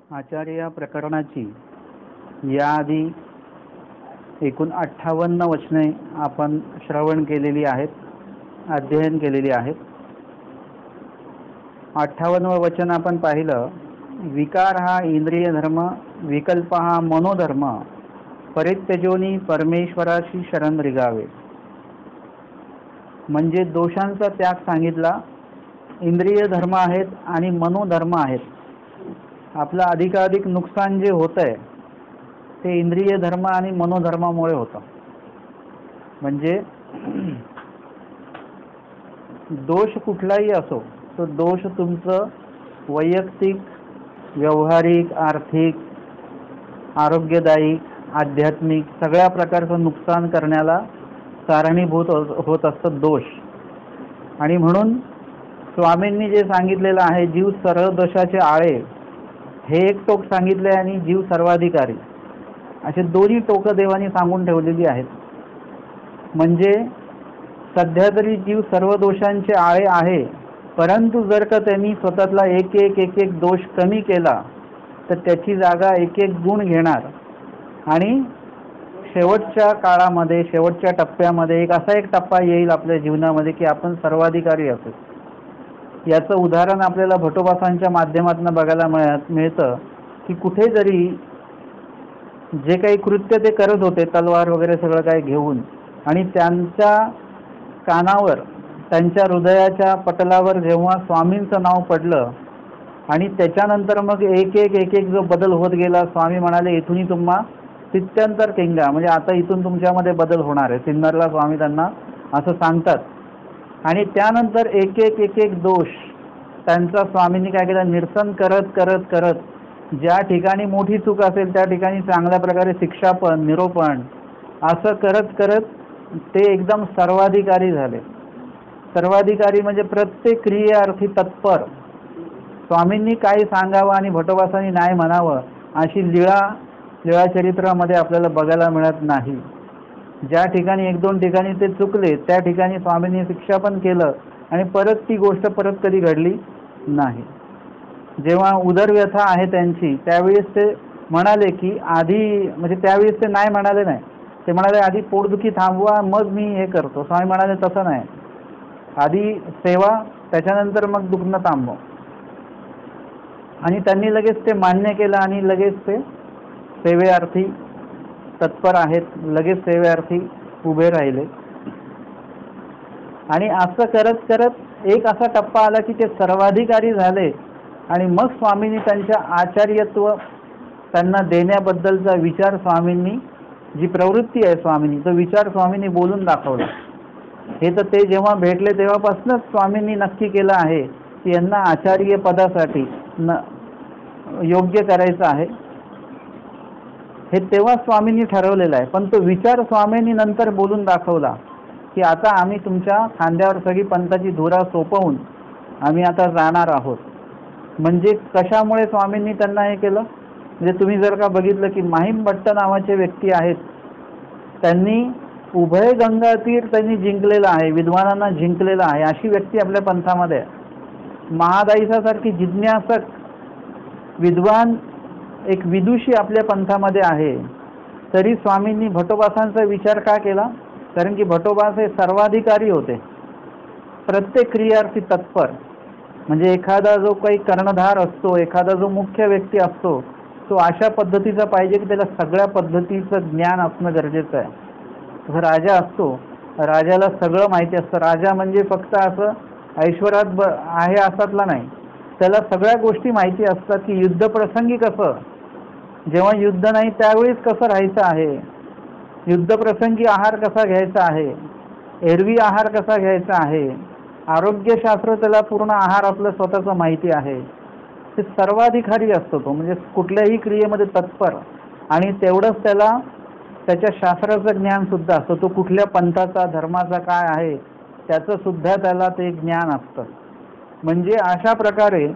आचार्य या प्रकरणाची याआधी एकूण 58 वचने आपण श्रवण केलेली आहेत, अध्ययन केलेली आहेत. 58वे वचन आपण पाहिलं, विकार हा इंद्रिय धर्म, विकल्प हा मनोधर्म, परित्यजोनी परमेश्वराशी शरण रिगावे. म्हणजे दोषांचा त्याग सांगितला. इंद्रिय धर्म आहेत आणि मनोधर्म आहेत. आपलं अधिकाधिक नुकसान जे होत आहे ते इंद्रिय धर्म आणि मनोधर्मामुळे होतं. म्हणजे दोष कुठलाही असो, तो दोष तुमचं वैयक्तिक, व्यवहारिक, आर्थिक, आरोग्यदायी, आध्यात्मिक सगळ्या प्रकारचं नुकसान करण्याला कारणीभूत होत असतं दोष. आणि म्हणून स्वामींनी जे सांगितलेलं आहे, जीव सर्व दोषाचे आळे, हे एक टोक सांगितले आणि जीव सर्वाधिकारी, असे दोन्ही टोकं देवानी सांगून ठेवलेली आहेत. म्हणजे सध्या तरी जीव सर्व दोषांचे आळे आहे, परंतु जर का त्यांनी स्वतःतला एक एक दोष कमी केला तर त्याची जागा एक गुण घेणार आणि शेवटच्या काळामध्ये, शेवटच्या टप्प्यामध्ये असा एक टप्पा येईल आपल्या जीवनामध्ये की आपण सर्वाधिकारी असू. याचं उदाहरण आपल्याला भटोबासांच्या माध्यमातून बघायला मिळतं की कुठेतरी जे काही कृत्य ते करत होते, तलवार वगैरे सगळं काही घेऊन, आणि त्यांच्या कानावर, त्यांच्या हृदयाच्या पटलावर जेव्हा स्वामींचं नाव पडलं आणि त्याच्यानंतर मग एक जो बदल होत गेला, स्वामी म्हणाले इथूनही तुम्हा तित्यंतर केंगा, म्हणजे आता इथून तुमच्यामध्ये बदल होणार आहे. सिन्नरला स्वामी त्यांना असं सांगतात. आणि त्यानंतर एक दोष त्यांचा स्वामींनी काय केलं, निरसन करत करत करत ज्या ठिकाणी मोठी चूक असेल त्या ठिकाणी चांगल्या प्रकारे शिक्षापण, निरोपण असं करत करत ते एकदम सर्वाधिकारी झाले. सर्वाधिकारी म्हणजे प्रत्येक क्रियेअर्थी तत्पर. स्वामींनी काही सांगावं आणि भटोबासांनी नाही म्हणावं अशी लीळा चरित्रामध्ये आपल्याला बघायला मिळत नाही. ज्या ठिकाणी 1-2 ठिकाणी ते चुकले त्या ठिकाणी स्वामींनी शिक्षा पण केलं आणि परत ती गोष्ट परत कधी घडली नाही. जेव्हा उदरव्यथा आहे त्यांची, त्यावेळेस ते म्हणाले की आधी, म्हणजे त्यावेळेस ते नाही म्हणाले नाही, ते म्हणाले आधी पोटदुखी थांबवा मग मी हे करतो. स्वामी म्हणाले तसं नाही, आधी सेवा त्याच्यानंतर मग दुखणं थांबव. आणि त्यांनी लगेच ते मान्य केलं आणि लगेच ते सेवेअर्थी तत्पर आहेत, लगेच सेवेअर्थी उभे राहिले. आणि असं करत करत एक असा टप्पा आला की ते सर्वाधिकारी झाले. आणि मग स्वामींनी त्यांच्या आचार्यत्व त्यांना देण्याबद्दलचा विचार, स्वामींनी जी प्रवृत्ती आहे स्वामींनी, तो विचार स्वामींनी बोलून दाखवला. हे तर ते जेव्हा भेटले तेव्हापासूनच स्वामींनी नक्की केलं आहे की यांना आचार्य पदासाठी योग्य करायचं आहे. हे तेव्हा स्वामींनी ठरवलेलं आहे. पण तो विचार स्वामींनी नंतर बोलून दाखवला की आता आम्ही तुमच्या खांद्यावर सगळी पंथाची धुरा सोपवून आम्ही आता जाणार आहोत. म्हणजे कशामुळे स्वामींनी त्यांना हे केलं, म्हणजे तुम्ही जर का बघितलं की माहीम भट्ट नावाचे व्यक्ती आहेत, त्यांनी उभय गंगा तीर त्यांनी जिंकलेलं आहे, विद्वानांना जिंकलेलं आहे. अशी व्यक्ती आपल्या पंथामध्ये आहे. महादाईसासारखी जिज्ञासक विद्वान एक विदुषी आपल्या पंथामध्ये आहे. तरी स्वामींनी भटोबासांचा विचार का केला, कारण की भटोबास हे सर्वाधिकारी होते, प्रत्येक क्रियार्थी तत्पर. म्हणजे एखादा जो काही कर्णधार असतो, एखादा जो मुख्य व्यक्ती असतो, तो अशा पद्धतीचा पाहिजे की त्याला सगळ्या पद्धतीचं ज्ञान असणं गरजेचं आहे. जसं राजा असतो, राजाला सगळं माहिती असतं. राजा म्हणजे फक्त असं ऐश्वर्यात आहे असातला नाही, त्याला सगळ्या गोष्टी माहिती असतात की युद्धप्रसंगी कसं, जेव्हा युद्ध नाही त्यावेळेस कसं राहायचं आहे, युद्धप्रसंगी आहार कसा घ्यायचा आहे, एरवी आहार कसा घ्यायचा आहे, आरोग्यशास्त्र, त्याला पूर्ण आहार आपलं स्वतःचं माहिती आहे. ते सर्वाधिकारी असतो तो, म्हणजे कुठल्याही क्रियेमध्ये तत्पर. आणि तेवढंच त्याला त्याच्या शास्त्राचं ज्ञान सुद्धा असतं. तो कुठल्या पंथाचा, धर्माचा काय आहे त्याचं सुद्धा त्याला ते ज्ञान असतं. म्हणजे अशा प्रकारे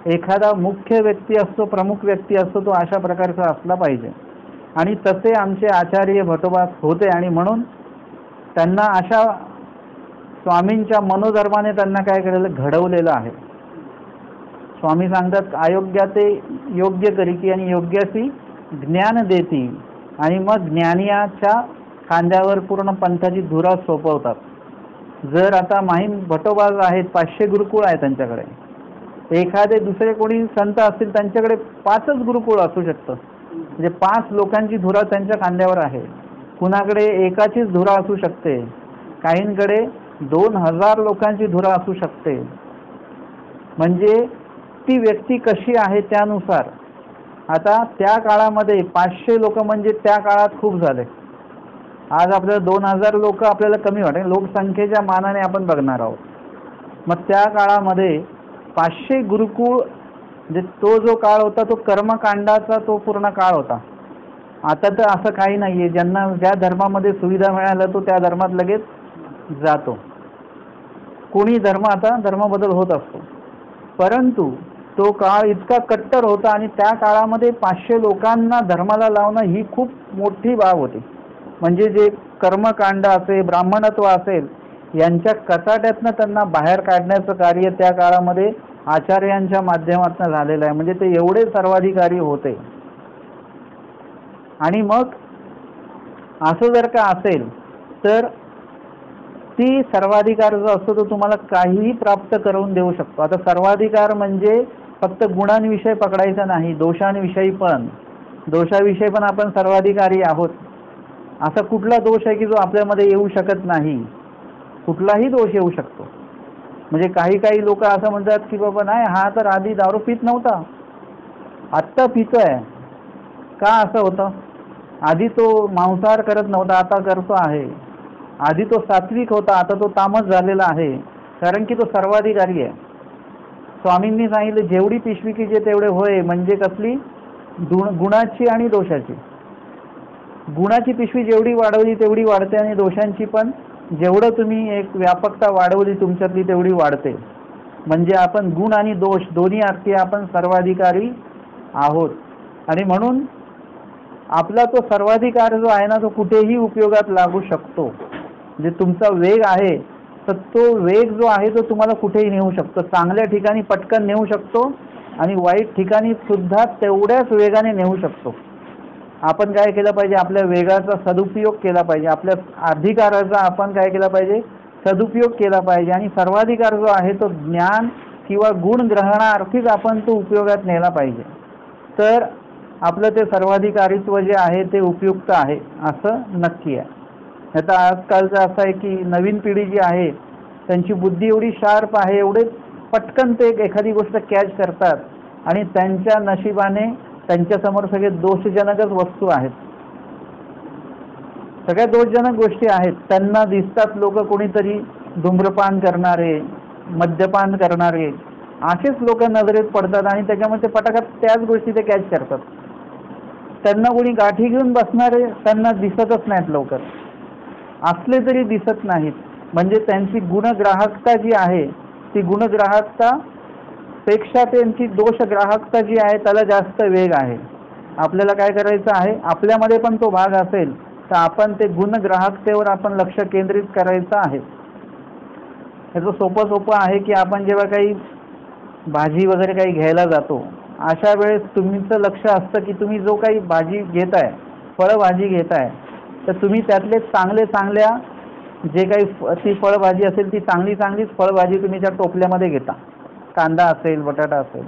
एखादा मुख्य व्यक्ती असतो, प्रमुख व्यक्ती असतो, तो अशा प्रकारचा असला पाहिजे. आणि तसे आमचे आचार्य भटोबास होते. आणि म्हणून त्यांना अशा स्वामींच्या मनोधर्माने त्यांना काय केलेलं, घडवलेलं आहे. स्वामी सांगतात अयोग्या ते योग्य करीती आणि योग्याची ज्ञान देती, आणि मग ज्ञानियाच्या खांद्यावर पूर्ण पंथाची धुरा सोपवतात. जर आता माहीम भटोबा आहेत, 500 गुरुकुळ आहे त्यांच्याकडे, एखादे दुसरे कोणी संत असतील त्यांच्याकडे 5च गुरुकुळ असू शकतं, म्हणजे 5 लोकांची धुरा त्यांच्या खांद्यावर आहे. कुणाकडे एकाचीच धुरा असू शकते, काहींकडे 2000 लोकांची धुरा असू शकते. म्हणजे ती व्यक्ती कशी आहे त्यानुसार. आता त्या काळामध्ये 500 लोक म्हणजे त्या काळात खूप झाले. आज आपल्याला 2000 लोक आपल्याला कमी वाटेल, लोकसंख्येच्या मानाने आपण बघणार आहोत. मग त्या काळामध्ये 500 गुरुकुळ, म्हणजे तो जो काळ होता तो कर्मकांडाचा तो पूर्ण काळ होता. आता तर असं काही नाही आहे, ज्यांना ज्या धर्मामध्ये सुविधा मिळाल्या तो त्या धर्मात लगेच जातो. कोणी धर्म आता धर्मबदल होत असतो, परंतु तो काळ इतका कट्टर होता आणि त्या काळामध्ये 500 लोकांना धर्माला लावणं ही खूप मोठी बाब होती. म्हणजे जे कर्मकांड असेल, ब्राह्मणत्व असेल, यांच्या कचाट्यातनं त्यांना बाहेर काढण्याचं कार्य त्या काळामध्ये आचार्यांच्या माध्यमातून झालेलं आहे. म्हणजे ते एवढे सर्वाधिकारी होते. आणि मग असं जर का असेल तर ती सर्वाधिकार जो असतो तो तुम्हाला काहीही प्राप्त करून देऊ शकतो. आता सर्वाधिकार म्हणजे फक्त गुणांविषयी पकडायचा नाही, दोषांविषयी पण. दोषाविषयी पण आपण सर्वाधिकारी आहोत. असा कुठला दोष आहे की जो आपल्यामध्ये येऊ शकत नाही? कुठलाही दोष येऊ शकतो. म्हणजे काही लोक असं म्हणतात की बाबा नाही, हा तर आधी दारू पित नव्हता, आत्ता पितोय. का असं होतं? आधी तो मांसाहार करत नव्हता, आता करतो आहे. आधी तो सात्विक होता, आता तो तामस झालेला आहे, कारण की तो सर्वाधिकारी आहे. स्वामींनी सांगितलं जेवढी पिशवी की जे तेवढे होय, म्हणजे कसली? गुणाची आणि दोषाची. गुणाची पिशवी जेवढी वाढवली तेवढी वाढते, आणि दोषांची पण जेवढं तुम्ही एक व्यापकता वाढवली तुमच्यातली तेवढी वाढते. म्हणजे आपण गुण आणि दोष दोन्ही अर्थी आपण सर्वाधिकारी आहोत. आणि म्हणून आपला तो सर्वाधिकार जो आहे ना तो कुठेही उपयोगात लागू शकतो. म्हणजे तुमचा वेग आहे तर तो वेग जो आहे तो तुम्हाला कुठेही नेऊ शकतो. चांगल्या ठिकाणी पटकन नेऊ शकतो आणि वाईट ठिकाणी सुद्धा तेवढ्याच वेगाने नेऊ शकतो. आपण काय केलं पाहिजे? आपल्या वेगाचा सदुपयोग केला पाहिजे. आपल्या अधिकाराचा आपण काय केला पाहिजे? सदुपयोग केला पाहिजे. आणि सर्वाधिकार जो आहे तो ज्ञान किंवा गुण ग्रहणार्थीच आपण तो उपयोगात नेला पाहिजे. तर आपलं ते सर्वाधिकारीत्व जे आहे ते उपयुक्त आहे असं नक्की आहे. आता आजकालचं असं आहे की नवीन पिढी जी आहे त्यांची बुद्धी एवढी शार्प आहे, एवढे पटकन ते एखादी गोष्ट कॅच करतात आणि त्यांच्या नशिबाने त्यांच्यासमोर सगळे दोषजनकच वस्तू आहेत. सगळ्या दोषजनक गोष्टी आहेत. त्यांना दिसतात लोक कोणीतरी धूम्रपान करणारे, मद्यपान करणारे, असेच लोक नजरेत पडतात आणि त्याच्यामध्ये पटाकात त्याच गोष्टी ते कॅच करतात. त्यांना कोणी गाठी घेऊन बसणारे त्यांना दिसतच नाहीत लवकर, असले तरी दिसत नाहीत. म्हणजे त्यांची गुणग्राहकता जी आहे ती गुणग्राहकता पेक्षा त्यांची दोषग्राहकता जी आहे त्याला जास्त वेग आहे. आपल्याला काय करायचं आहे? आपल्यामध्ये पण तो भाग असेल तर आपण ते गुणग्राहकतेवर आपण लक्ष केंद्रित करायचं आहे. याचं सोपं आहे की आपण जेव्हा काही भाजी वगैरे काही घ्यायला जातो अशा वेळेस तुमचं लक्ष असतं की तुम्ही जो काही भाजी घेताय, फळभाजी घेताय, तर तुम्ही त्यातले चांगल्या जे काही ती फळभाजी असेल ती चांगलीच फळभाजी तुम्ही त्या टोपल्यामध्ये घेता. कांदा असेल, बटाटा असेल.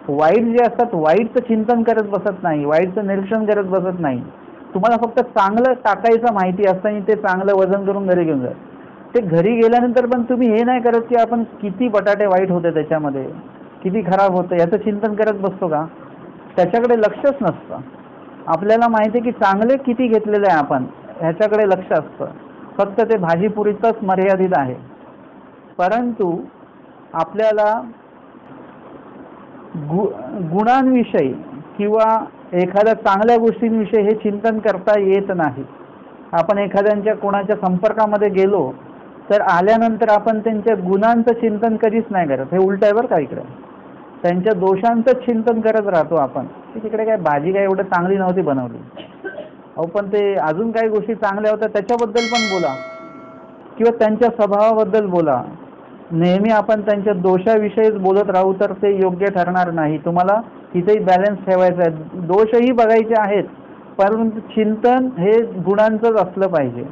वाईट जे असतात वाईटचं चिंतन करत बसत नाही, वाईटचं निरीक्षण करत बसत नाही. तुम्हाला फक्त चांगलं टाकायचं माहिती असतं आणि ते चांगलं वजन करून घरी घेऊन जा. ते घरी गेल्यानंतर पण तुम्ही हे नाही करत की आपण किती बटाटे वाईट होते, त्याच्यामध्ये किती खराब होतं याचं चिंतन करत बसतो का? त्याच्याकडे लक्षच नसतं. आपल्याला माहिती आहे की चांगले किती घेतलेले आहे आपण, ह्याच्याकडे लक्ष असतं. फक्त ते भाजीपुरीतच मर्यादित आहे. परंतु आपल्याला गुणांविषयी किंवा एखाद्या चांगल्या गोष्टींविषयी हे चिंतन करता येत नाही. आपण एखाद्यांच्या कोणाच्या संपर्कामध्ये गेलो तर आल्यानंतर आपण त्यांच्या गुणांचं चिंतन कधीच नाही करत. हे उलट आहे बरं का. इकडे त्यांच्या दोषांचं चिंतन करत राहतो आपण की तिकडे काय भाजी काय एवढं चांगली नव्हती बनवली, अहो पण ते अजून काही गोष्टी चांगल्या होत्या त्याच्याबद्दल पण बोला, किंवा त्यांच्या स्वभावाबद्दल बोला, नेहमी आपण त्यांच्या दोषाविषयीच बोलत राहू तर ते योग्य ठरणार नाही. तुम्हाला तिथेही बॅलन्स ठेवायचा आहे. दोषही बघायचे आहेत, परंतु चिंतन हे गुणांचंच असलं पाहिजे.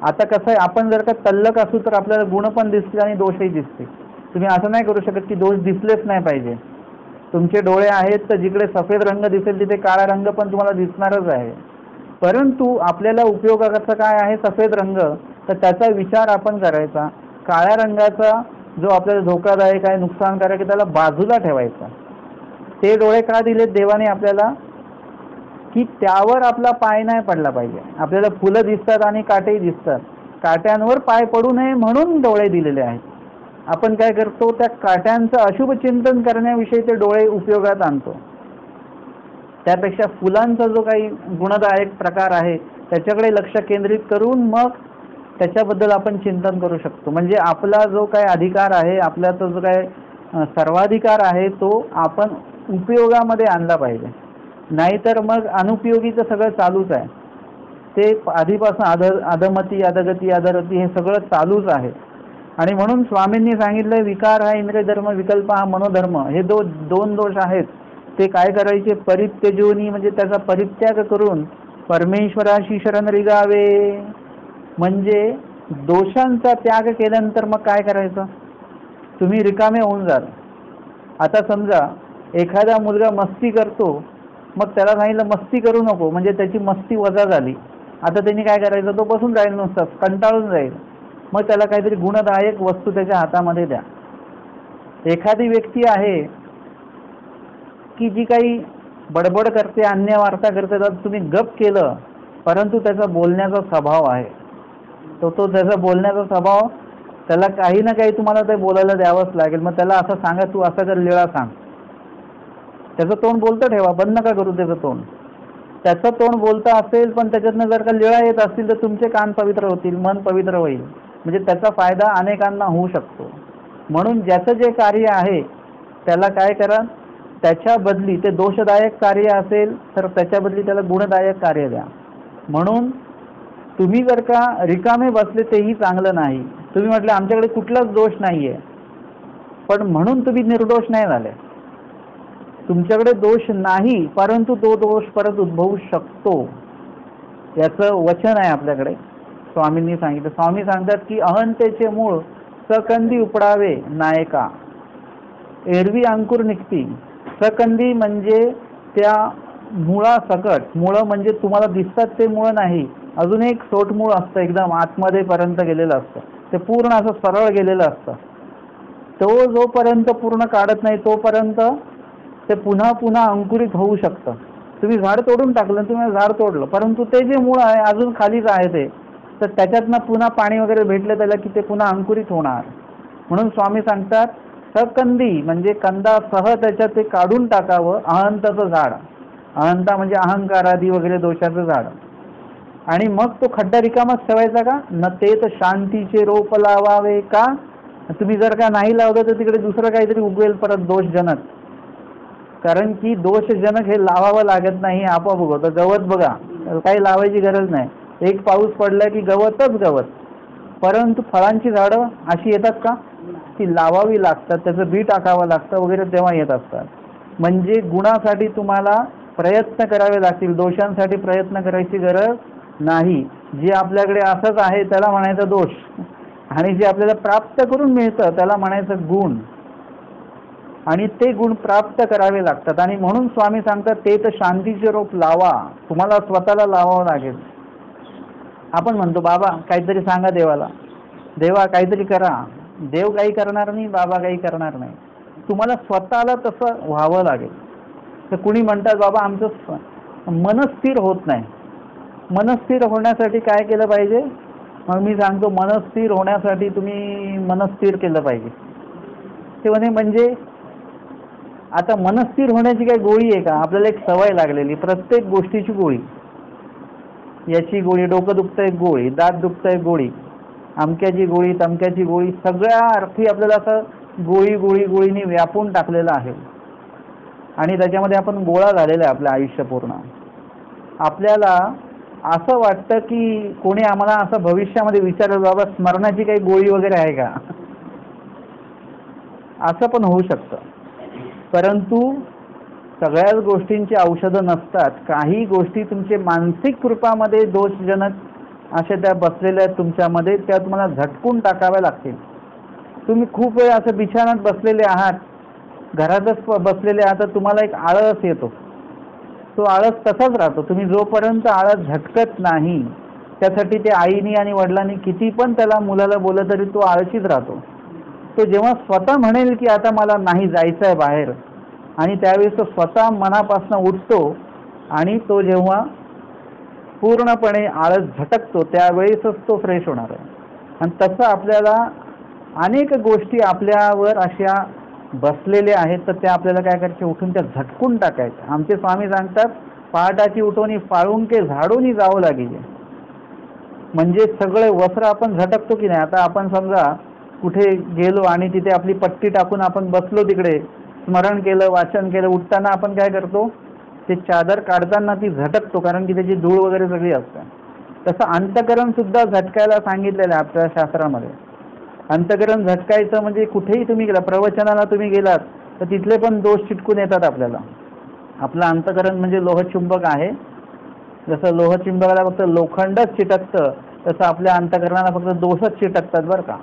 आता कसं आहे, आपण जर का तल्लक असू तर आपल्याला गुण पण दिसतील आणि दोषही दिसतील. तुम्ही असं नाही करू शकत की दोष दिसलेच नाही पाहिजे. तुमचे डोळे आहेत तर जिकडे सफेद रंग दिसेल तिथे काळा रंग पण तुम्हाला दिसणारच आहे. परंतु आपल्याला उपयोगाचा काय आहे सफेद रंग, तर त्याचा विचार आपण करायचा. काळ्या रंगाचा जो आपल्याला धोकादायक आहे, नुकसानकारक आहे, त्याला बाजूला ठेवायचा. ते डोळे का दिलेत देवाने आपल्याला, की त्यावर आपला पाय नाही पडला पाहिजे. आपल्याला फुलं दिसतात आणि काटेही दिसतात, काट्यांवर पाय पडू नये म्हणून डोळे दिलेले आहेत. आपण काय करतो, त्या काट्यांचं अशुभ चिंतन करण्याविषयी ते डोळे उपयोगात आणतो. त्यापेक्षा फुलांचा जो काही गुणदायक प्रकार आहे त्याच्याकडे लक्ष केंद्रित करून मग त्याच्याबद्दल आपण चिंतन करू शकतो. म्हणजे आपला जो काही अधिकार आहे, आपल्याचा जो काही सर्वाधिकार आहे तो आपण उपयोगामध्ये आणला पाहिजे. नाहीतर मग अनुपयोगीचं सगळं चालूच आहे. ते आधीपासून अधमती, अधगती, अधरती हे सगळं चालूच आहे. आणि म्हणून स्वामींनी सांगितलं, विकार हा इंद्रिय धर्म, विकल्प हा मनोधर्म, हे दोन दोष आहेत. ते काय करायचे, परित्यजोनी म्हणजे त्याचा परित्याग करून परमेश्वराशी शरण रिगावे. म्हणजे दोषांचा त्याग केल्यानंतर मग काय करायचं, तुम्ही रिकामे होऊन जाल. आता समजा एखादा मुलगा मस्ती करतो, मग त्याला सांगितलं मस्ती करू नको, म्हणजे त्याची मस्ती वजा झाली. आता त्यांनी काय करायचं, तो बसून राहील, नुसताच कंटाळून जाईल. मग त्याला काहीतरी गुणदायक वस्तू त्याच्या हातामध्ये द्या. एखादी व्यक्ती आहे की जी काही बडबड करते, अन्य वार्ता करते, तर तुम्ही गप केलं, परंतु त्याचा बोलण्याचा स्वभाव आहे, तो त्याचा बोलण्याचा स्वभाव, त्याला काही ना काही तुम्हाला ते बोलायला द्यावंच लागेल. मग त्याला असं सांगा, तू असं कर, लिळा सांग. त्याचं तोंड बोलतं ठेवा, बंद नका करू त्याचं तोंड. त्याचं तोंड बोलतं असेल पण त्याच्यातनं जर का लिळा येत असतील तर तुमचे कान पवित्र होतील, मन पवित्र होईल. म्हणजे त्याचा फायदा अनेकांना होऊ शकतो. म्हणून ज्याचं जे कार्य आहे त्याला काय करा, त्याच्या बदली, ते दोषदायक कार्य असेल तर त्याच्या बदली त्याला गुणदायक कार्य द्या. म्हणून तुम्ही जर का रिकामे बसले तेही चांगलं नाही. तुम्ही म्हटले आमच्याकडे कुठलाच दोष नाही आहे, पण म्हणून तुम्ही निर्दोष नाही झाले. तुमच्याकडे दोष नाही, परंतु तो दोष परत उद्भवू शकतो, याचं वचन आहे आपल्याकडे. स्वामींनी सांगितलं, स्वामी सांगतात की अहंतेचे मूळ सकंदी उपडावे नायका, एरवी अंकुर निघती. सकंदी म्हणजे त्या मुळासकट, मुळं म्हणजे तुम्हाला दिसतात ते मुळं नाही, अजून एक सोटमूळ असतं, एकदम आतमध्ये पर्यंत गेलेलं असतं, ते पूर्ण असं सरळ गेलेलं असतं. तो जोपर्यंत पूर्ण काढत नाही तोपर्यंत ते पुन्हा पुन्हा अंकुरित होऊ शकतं. तुम्ही झाड तोडून टाकलं, तुम्ही झाड तोडलं, परंतु ते जे मूळ आहे अजून खालीच आहे ते, तर त्याच्यातनं पुन्हा पाणी वगैरे भेटलं त्याला की ते पुन्हा अंकुरित होणार. म्हणून स्वामी सांगतात सकंदी म्हणजे कंदासह त्याच्यात ते काढून टाकावं अहंताचं झाड. अहंता म्हणजे अहंकारादी वगैरे दोषाचं झाड. आणि मग तो खड्डा रिकामाच ठेवायचा का, न ते तर शांतीचे रोप लावावे का. तुम्ही जर का नाही लावलं तर तिकडे दुसरं काहीतरी उगवेल परत दोषजनक. कारण की दोषजनक हे लावावं लागत नाही, आपोआप उगवतं. गवत बघा, काही लावायची गरज नाही, एक पाऊस पडला की गवतच गवत. परंतु फळांची झाडं अशी येतात का, ती लावावी लागतात, त्याचं बी टाकावं लागतं वगैरे, तेव्हा येत असतात. म्हणजे गुणासाठी तुम्हाला प्रयत्न करावे लागतील, दोषांसाठी प्रयत्न करायची गरज नाही. जे आपल्याकडे असंच आहे त्याला म्हणायचं दोष, आणि जे आपल्याला प्राप्त करून मिळतं त्याला म्हणायचं गुण. आणि ते गुण प्राप्त करावे लागतात. आणि म्हणून स्वामी सांगतात ते तर शांतीचे रोप लावा, तुम्हाला स्वतःला लावावं लागेल. आपण म्हणतो बाबा काहीतरी सांगा देवाला, देवा काहीतरी करा. देव काही करणार नाही, बाबा काही करणार नाही, तुम्हाला स्वतःला तसं व्हावं लागेल. तर कुणी म्हणतात बाबा आमचं मनस्थिर होत नाही. मनस्थिर होण्यासाठी काय केलं पाहिजे, मग मी सांगतो मनस्थिर होण्यासाठी तुम्ही मनस्थिर केलं पाहिजे. ते म्हणजे आता मनस्थिर होण्याची काही गोळी आहे का, आपल्याला एक सवय लागलेली, प्रत्येक गोष्टीची गोळी, याची गोळी, डोकं दुखतं एक गोळी, दात दुखतं एक गोळी, अमक्याची गोळी, तमक्याची गोळी, सगळ्या अर्थी आपल्याला असं गोळी गोळी गोळीने व्यापून टाकलेलं आहे. आणि त्याच्यामध्ये आपण गोळा झालेला आहे आपलं आयुष्य पूर्ण. आपल्याला असं वाटतं की कोणी आम्हाला असं भविष्यामध्ये विचारेल बाबा स्मरणाची काही गोळी वगैरे आहे का, असं पण होऊ शकतं. परंतु सगळ्याच गोष्टींची औषधं नसतात. काही गोष्टी तुमचे मानसिक रूपामध्ये दोषजनक अशा त्या बसलेल्या आहेत तुमच्यामध्ये, त्या तुम्हाला झटकून टाकाव्या लागतील. तुम्ही खूप वेळ असं बिछाण्यात बसलेले आहात, घरातच बसलेले आहात, तर तुम्हाला एक आळस येतो. तो आळस तसाच राहतो. तुम्ही जोपर्यंत आळस झटकत नाही, त्यासाठी ते आईनी आणि वडिलांनी किती पण त्याला मुलाला बोललं तरी तो आळशीच राहतो. तो जेव्हा स्वतः म्हणेल की आता मला नाही जायचं आहे बाहेर, आणि त्यावेळेस तो स्वतः मनापासून उठतो आणि तो जेव्हा पूर्णपणे आळस झटकतो त्यावेळेसच तो फ्रेश होणार आहे. आणि तसं आपल्याला अनेक गोष्टी आपल्यावर अशा बसलेल्या आहेत, तर त्या आपल्याला काय करायचे, उठून त्या झटकून टाकायच्या. आमचे स्वामी सांगतात, पहाटाची उठवणी फाळून के झाडून जावं लागेल. म्हणजे सगळे वस्त्र आपण झटकतो की नाही. आता आपण समजा कुठे गेलो आणि तिथे आपली पट्टी टाकून आपण बसलो, तिकडे स्मरण केलं, वाचन केलं, उठताना आपण काय करतो, ते चादर काढताना ती झटकतो, कारण की त्याची धूळ वगैरे सगळी असते. तसं अंतकरण सुद्धा झटकायला सांगितलेलं आहे आपल्या शास्त्रामध्ये. अंतकरण झटकायचं म्हणजे कुठेही तुम्ही गेला, प्रवचनाला तुम्ही गेलात तर तिथले पण दोष चिटकून येतात आपल्याला. आपलं अंतकरण म्हणजे लोहचुंबक आहे. जसं लोहचुंबकाला फक्त लोखंडच चिटकतं, तसं आपल्या अंतकरणाला फक्त दोषच चिटकतात बरं का.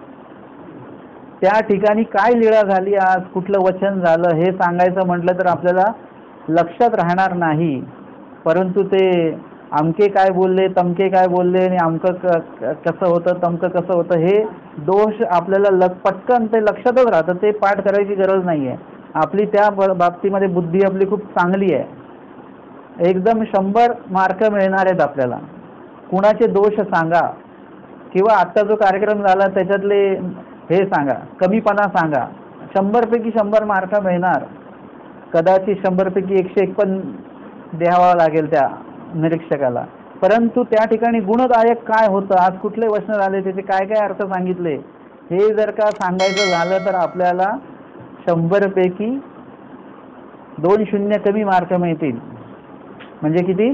त्या ठिकाणी काय लीळा झाली, आज कुठलं वचन झालं हे सांगायचं म्हटलं तर आपल्याला लक्षात राहणार नाही. परंतु ते अमके काय बोलले, तमके काय बोलले, आणि अमकं कसं होतं, तमकं कसं होतं, हे दोष आपल्याला पटकन ते लक्षातच राहतं. ते पाठ करायची गरज नाही आहे. आपली त्या बाबतीमध्ये बुद्धी आपली खूप चांगली आहे. एकदम 100 मार्क मिळणार आहेत आपल्याला. कुणाचे दोष सांगा, किंवा आत्ता जो कार्यक्रम झाला त्याच्यातले हे सांगा, कमीपणा सांगा, 100 पैकी 100 मार्क मिळणार. कदाचित 100 पैकी 101 पण द्यावा लागेल त्या निरीक्षकाला. परंतु त्या ठिकाणी गुणदायक काय होतं, आज कुठले वचन झाले, त्याचे काय काय अर्थ सांगितले, हे जर का सांगायचं झालं तर आपल्याला 100 पैकी 2 शून्य कमी मार्क मिळतील. म्हणजे किती,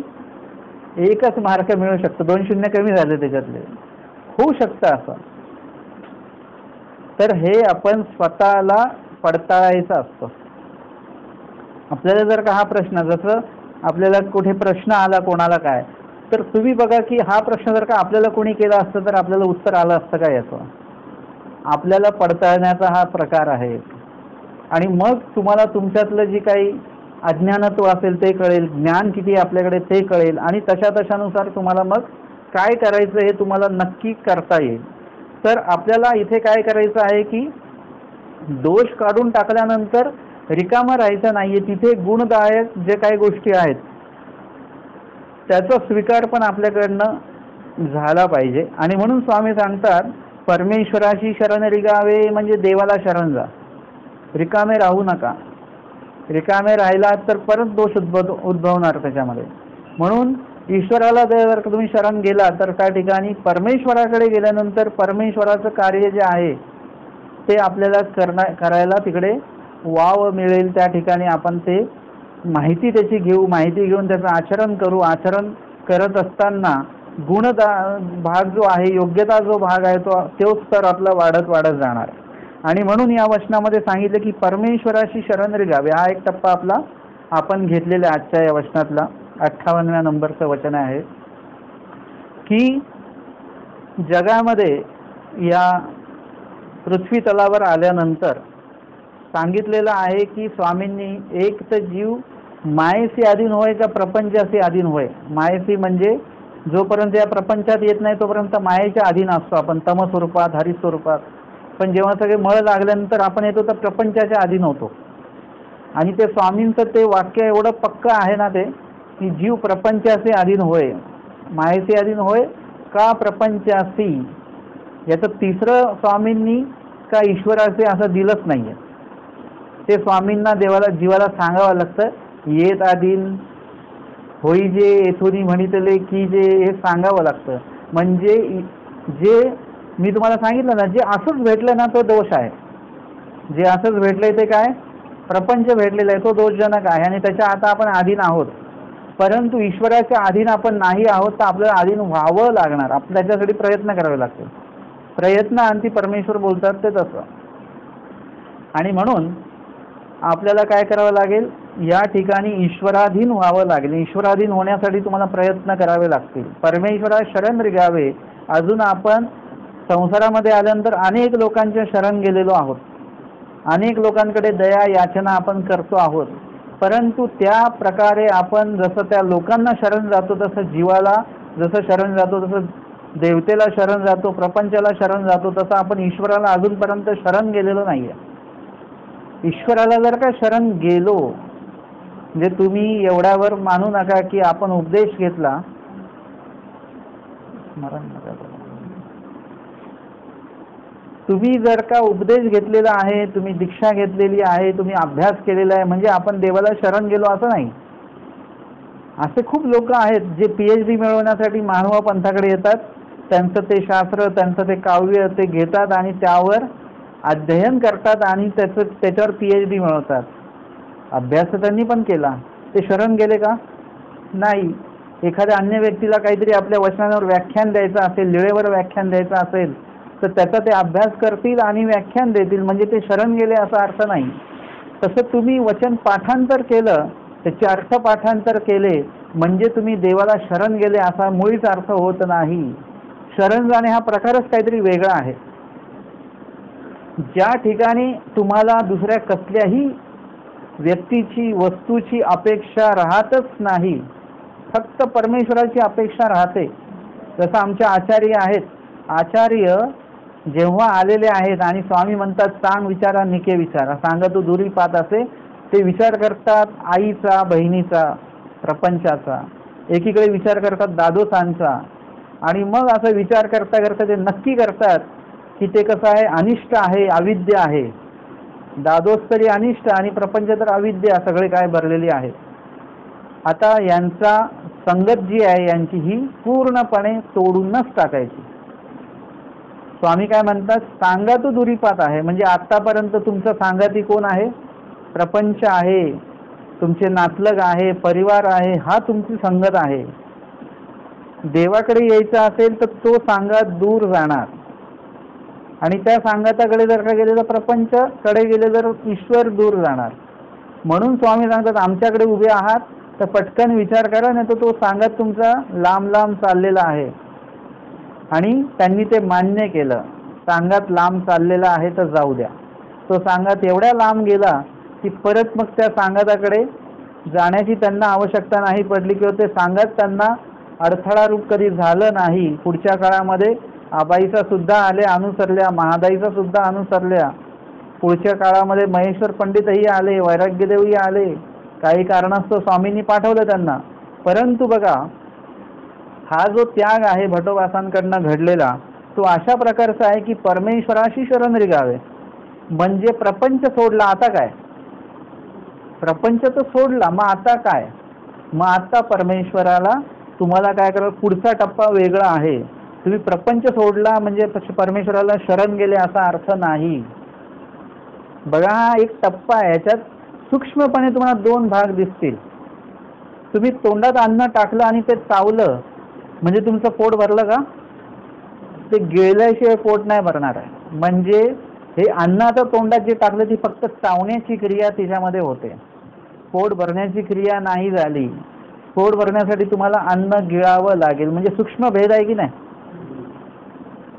1च मार्क मिळू शकतो. 2 शून्य कमी झाले त्याच्यातले, होऊ शकतं असं. तर हे आपण स्वतःला पडताळायचं असतं. आपल्याला जर का हा प्रश्न, जसं आपल्याला कुठे प्रश्न आला कोणाला काय, तर तुम्ही बघा की हा प्रश्न जर का आपल्याला कोणी केला असतं तर आपल्याला उत्तर आलं असतं का याचं. आपल्याला पडताळण्याचा हा प्रकार आहे. आणि मग तुम्हाला तुमच्यातलं जी काही अज्ञानत्व असेल ते कळेल, ज्ञान किती आपल्याकडे ते कळेल, आणि तशानुसार तुम्हाला मग काय करायचं हे तुम्हाला नक्की करता येईल. तर आपल्याला इथे काय करायचं आहे की दोष काढून टाकल्यानंतर रिकामं राहायचं नाहीये. तिथे गुणदायक जे काही गोष्टी आहेत त्याचा स्वीकार पण आपल्याकडनं झाला पाहिजे. आणि म्हणून स्वामी सांगतात, परमेश्वराशी शरण रिगावे म्हणजे देवाला शरण जा, रिकामे राहू नका. रिकामे राहिला तर परत दोष उद्भवणार त्याच्यामध्ये. म्हणून ईश्वराला जर तुम्ही शरण गेला तर त्या ठिकाणी परमेश्वराकडे गेल्यानंतर परमेश्वराचं कार्य जे आहे ते आपल्याला करायला तिकडे वाव मिळेल. त्या ठिकाणी आपण ते माहिती त्याची घेऊ, माहिती घेऊन त्याचं आचरण करू. आचरण करत असताना भाग जो आहे, योग्यता जो भाग आहे, तोच तर आपला वाढत जाणार. आणि म्हणून या वचनामध्ये सांगितलं की परमेश्वराशी शरण रिगावे. हा एक टप्पा आपला आपण घेतलेला आजच्या या वचनातला 58व्या नंबरचं वचन आहे की जगामध्ये या पृथ्वी तलावर आल्यानंतर सांगितलेलं आहे की स्वामींनी, एक तर जीव मायेशी अधीन होय का प्रपंचाशी अधीन होय. मायेशी म्हणजे जोपर्यंत या प्रपंचात येत नाही तोपर्यंत मायेच्या अधीन असतो आपण, तम स्वरूपात, हरी स्वरूपात. पण जेव्हा सगळे मळ लागल्यानंतर आपण येतो तर प्रपंचाच्या अधीन होतो. आणि ते स्वामींचं ते वाक्य एवढं पक्क आहे ना ते, की जीव प्रपंचाशी अधीन होय, मायेशी अधीन होय का प्रपंचाशी. याचं तिसरं स्वामींनी का ईश्वराचे असं दिलंच नाहीये. ते स्वामींना, देवाला, जीवाला सांगावं लागतं. येत अधीन होई जे येथुनी म्हणितले की जे, हे सांगावं लागतं. म्हणजे जे मी तुम्हाला सांगितलं ना, जे असंच भेटलं ना तो दोष आहे. जे असंच भेटलंय ते काय, प्रपंच भेटलेला आहे, तो दोषजनक आहे आणि त्याच्या आता आपण अधीन आहोत. परंतु ईश्वराच्या अधीन आपण नाही आहोत, तर आपल्याला अधीन व्हावं लागणार. आपल्याला त्याच्यासाठी प्रयत्न करावे लागतील. प्रयत्न अंती परमेश्वर बोलतात ते तसं. आणि म्हणून आपल्याला काय करावं लागेल, या ठिकाणी ईश्वराधीन व्हावं लागेल. ईश्वराधीन होण्यासाठी तुम्हाला प्रयत्न करावे लागतील. परमेश्वरा शरण रिगावे. अजून आपण संसारामध्ये आल्यानंतर अनेक लोकांच्या शरण गेलेलो आहोत, अनेक लोकांकडे दया याचना आपण करतो आहोत, परंतु त्या प्रकारे आपण जसं त्या लोकांना शरण जातो तसं जीवाला जसं शरण जातो, तसं देवतेला शरण जातो, प्रपंचाला शरण जातो, तसं आपण ईश्वराला अजूनपर्यंत शरण गेलेलो नाहीये. ईश्वराला जर का शरण गेलो, म्हणजे तुम्ही एवढ्यावर मानू नका की आपण उपदेश घेतला, तुम्ही जर का उपदेश घेतलेला आहे, तुम्ही दीक्षा घेतलेली आहे, तुम्ही अभ्यास केलेला आहे, म्हणजे आपण देवाला शरण गेलो असं नाही. असे खूप लोक आहेत जे PhD मिळवण्यासाठी मानवा पंथाकडे येतात, त्यांचं ते शास्त्र, त्यांचं ते काव्य ते घेतात आणि त्यावर अध्ययन करतात आणि त्याच्यावर PhD मिळवतात. अभ्यास त्यांनी पण केला, ते शरण गेले का? नाही. एखाद्या अन्य व्यक्तीला काहीतरी आपल्या वचनांवर व्याख्यान द्यायचं असेल, लिळेवर व्याख्यान द्यायचं असेल, तर त्याचा ते अभ्यास करतील आणि व्याख्यान देतील, म्हणजे ते शरण गेले असा अर्थ नाही. तसं तुम्ही वचन पाठांतर केलं, त्याचे अर्थ पाठांतर केले, म्हणजे तुम्ही देवाला शरण गेले असा मुळीच अर्थ होत नाही. शरण जाणे हा प्रकारच काहीतरी वेगळा आहे. ज्या ठिकाणी तुम्हाला दुसऱ्या कसल्याही व्यक्तीची वस्तूची अपेक्षा राहतच नाही, फक्त परमेश्वराची अपेक्षा राहते. जसं आमचे आचार्य आहेत, आचार्य जेव्हा आलेले आहेत आणि स्वामी म्हणतात सांग विचारा निके विचारा, सांगा तू दुरी पात असे, ते विचार करतात आईचा, बहिणीचा, प्रपंचाचा, एकीकडे विचार करतात दादोसांचा, आणि मग असं विचार करता करता ते नक्की करतात की ते कसं आहे, अनिष्ट आहे, अविद्या आहे. दादोस तरी अनिष्ट आणि प्रपंच तर अविद्या, सगळे काय भरलेली आहे. आता यांचा संगत जी आहे यांची ही पूर्णपणे तोडूनच टाकायची. स्वामी काय म्हणतात, सांगा तू दुरीपात आहे, म्हणजे आतापर्यंत तुमचं सांगाती कोण आहे? प्रपंच आहे, तुमचे नातलग आहे, परिवार आहे, हा तुमची संगत आहे. देवाकडे यायचं असेल तर तो सांगात दूर जाणार, आणि त्या सांगाताकडे जर का गेले तर प्रपंच कडे गेले तर ईश्वर दूर जाणार. म्हणून स्वामी सांगतात आमच्याकडे उभे आहात तर पटकन विचार करा, नाही तर तो सांगत तुमचा लांब लांब चाललेला आहे. आणि त्यांनी ते मान्य केलं, सांगत लांब चाललेला आहे तर जाऊ द्या. तो सांगत एवढ्या लांब गेला की परत मग त्या सांगताकडे जाण्याची त्यांना आवश्यकता नाही पडली, किंवा ते सांगत त्यांना अडथळा रूप कधी झालं नाही. पुढच्या काळामध्ये आबाईचा सुद्धा आले अनुसरल्या, महादाईचा सुद्धा अनुसरल्या. पुढच्या काळामध्ये महेश्वर पंडितही आले, वैराग्यदेवही आले, काही कारणास्तव स्वामींनी पाठवलं त्यांना. परंतु बघा, हा जो त्याग आहे भटोबासांकडनं घडलेला, तो अशा प्रकारचा आहे की परमेश्वराशी शरण रिगावे. म्हणजे प्रपंच सोडला, आता काय? प्रपंच तर सोडला, मग आता काय? मग आता परमेश्वराला तुम्हाला काय करावं? पुढचा टप्पा वेगळा आहे. तुम्ही प्रपंच सोडला म्हणजे परमेश्वराला शरण गेले असा अर्थ नाही. बघा, हा एक टप्पा आहे, याच्यात सूक्ष्मपणे तुम्हाला दोन भाग दिसतील. तुम्ही तोंडात अन्न टाकलं आणि ते चावलं म्हणजे तुमचं पोट भरलं का? ते गिळल्याशिवाय पोट नाही भरणार आहे. म्हणजे हे अन्न आता तोंडात जे टाकलं ती फक्त चावण्याची क्रिया तिच्यामध्ये होते, पोट भरण्याची क्रिया नाही झाली. पोट भरण्यासाठी तुम्हाला अन्न गिळावं लागेल. म्हणजे सूक्ष्म भेद आहे की नाही?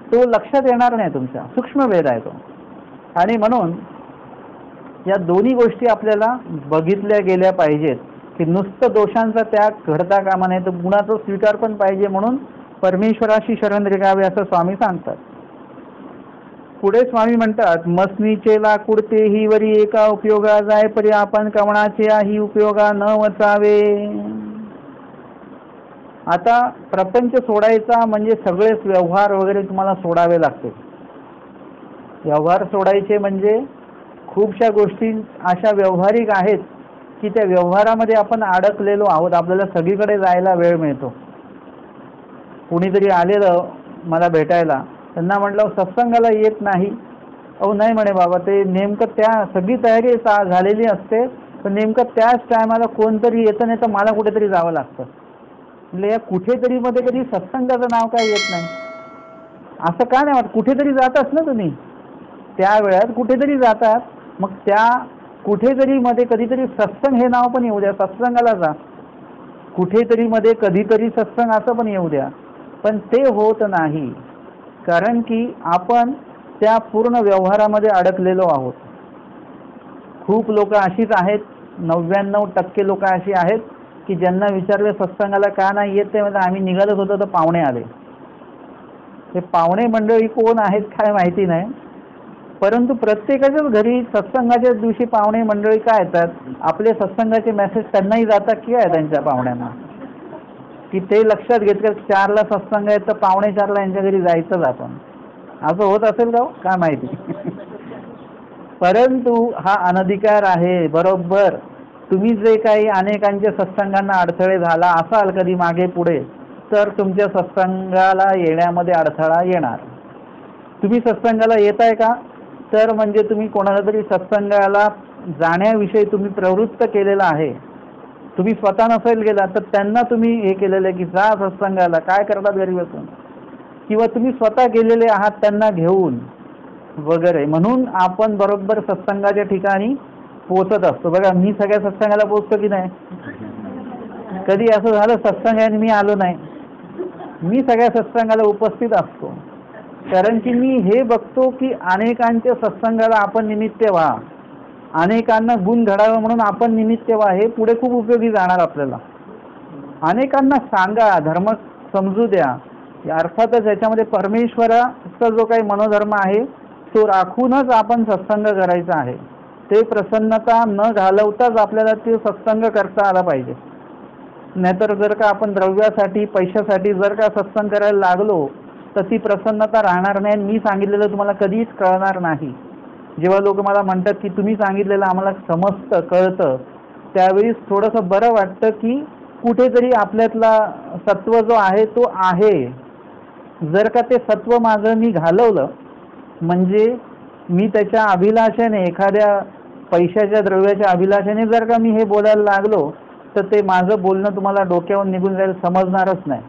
तो लक्षात येणार नाही तुमच्या, सूक्ष्म भेद आहे तो. आणि म्हणून या दोन्ही गोष्टी आपल्याला बघितल्या गेल्या पाहिजेत की नुसतं दोषांचा त्याग घडता कामा नये, तर गुणाचा स्वीकार पण पाहिजे. म्हणून परमेश्वराशी शरण रिगावे असं स्वामी सांगतात. पुढे स्वामी म्हणतात, मसनीचे लाकूड तेही वरी एका उपयोगा जाय, परी आपण कवणाचे ही उपयोगा न वचावे. आता प्रपंच सोडायचा म्हणजे सगळेच व्यवहार वगैरे तुम्हाला सोडावे लागतील. व्यवहार सोडायचे म्हणजे खूपशा गोष्टी अशा व्यवहारिक आहेत की त्या व्यवहारामध्ये आपण अडकलेलो आहोत. आपल्याला सगळीकडे जायला वेळ मिळतो. कुणीतरी आलेलं मला भेटायला, त्यांना म्हटलं सत्संगाला येत नाही. अहो नाही म्हणे बाबा, ते नेमकं त्या सगळी तयारी झालेली असते, पण नेमकं त्याच टायमाला कोणतरी येतं, नाही तर मला कुठेतरी जावं लागतं. म्हणजे या कुठेतरी मध्ये कधी सत्संगाचं नाव काय येत नाही? असं का नाही वाटत? कुठेतरी जातात ना तुम्ही, त्या वेळात कुठेतरी जातात, मग त्या कुठेतरी मध्ये कधीतरी सत्संग हे नाव पण येऊ द्या, सत्संगाला जा, कुठेतरी मध्ये कधीतरी सत्संग असं पण येऊ द्या, पण ते होत नाही. कारण की आपण त्या पूर्ण व्यवहारामध्ये अडकलेलो आहोत. खूप लोक अशीच आहेत, 99% लोक अशी आहेत की ज्यांना विचारले सत्संगाला का नाही येत, ते म्हणजे आम्ही निघालच होतो तर पाहुणे आले. ते पाहुणे मंडळी कोण आहेत काय माहिती नाही, परंतु प्रत्येकाच्याच घरी सत्संगाच्या दिवशी पाहुणे मंडळी काय येतात, आपले सत्संगाचे मेसेज त्यांनाही जातात की काय त्यांच्या पाहुण्यांना, की ते लक्षात घेतलं 4ला सत्संग आहे तर 3:45ला यांच्या घरी जायचंच आपण. असं होत असेल का काय माहिती. परंतु हा अनधिकार आहे. बरोबर तुम्ही जे काही अनेकांच्या सत्संगांना अडथळे झाला असाल कधी मागे पुढे, तर तुमच्या सत्संगाला येण्यामध्ये अडथळा येणार. तुम्ही सत्संगाला येताय का, तर म्हणजे तुम्ही कोणाला तरी सत्संगाला जाण्याविषयी तुम्ही प्रवृत्त केलेला आहे. तुम्ही स्वतः नसेल गेला तर त्यांना तुम्ही हे केलेलं आहे की जा सत्संगाला, काय करतात घरी बसून, किंवा तुम्ही स्वतः गेलेले आहात त्यांना घेऊन वगैरे. म्हणून आपण बरोबर सत्संगाच्या ठिकाणी पोहोचत असतो. बघा मी सगळ्या सत्संगाला पोहोचतो की नाही, कधी असं झालं सत्संग आहे आणि मी आलो नाही, मी सगळ्या सत्संगाला उपस्थित असतो. कारण की मी हे बघतो की अनेकांच्या सत्संगाला आपण निमित्त व्हा, अनेकांना गुण घडावं म्हणून आपण निमित्त व्हा, हे पुढे खूप उपयोगी जाणार आपल्याला. अनेकांना सांगा, धर्म समजू द्या. अर्थातच याच्यामध्ये परमेश्वराचा जो काही मनोधर्म आहे तो राखूनच आपण सत्संग करायचा आहे. ते प्रसन्नता न घालवताच आपल्याला ते सत्संग करता आला पाहिजे. नाहीतर जर का आपण द्रव्यासाठी पैशासाठी जर का सत्संग करायला लागलो तर ती प्रसन्नता राहणार नाही. मी सांगितलेलं तुम्हाला कधीच कळणार नाही. जेव्हा लोक मला म्हणतात की तुम्ही सांगितलेलं आम्हाला समजतं कळतं, त्यावेळी थोडंसं बरं वाटतं की कुठेतरी आपल्यातला सत्व जो आहे तो आहे. जर का ते सत्व माझं मी घालवलं, म्हणजे मी त्याच्या अभिलाषेने, एखाद्या पैशाच्या द्रव्याच्या अभिलाषेने जर का मी हे बोलायला लागलो, तर ते माझं बोलणं तुम्हाला डोक्यावर निघून जाईल, समजणारच नाही,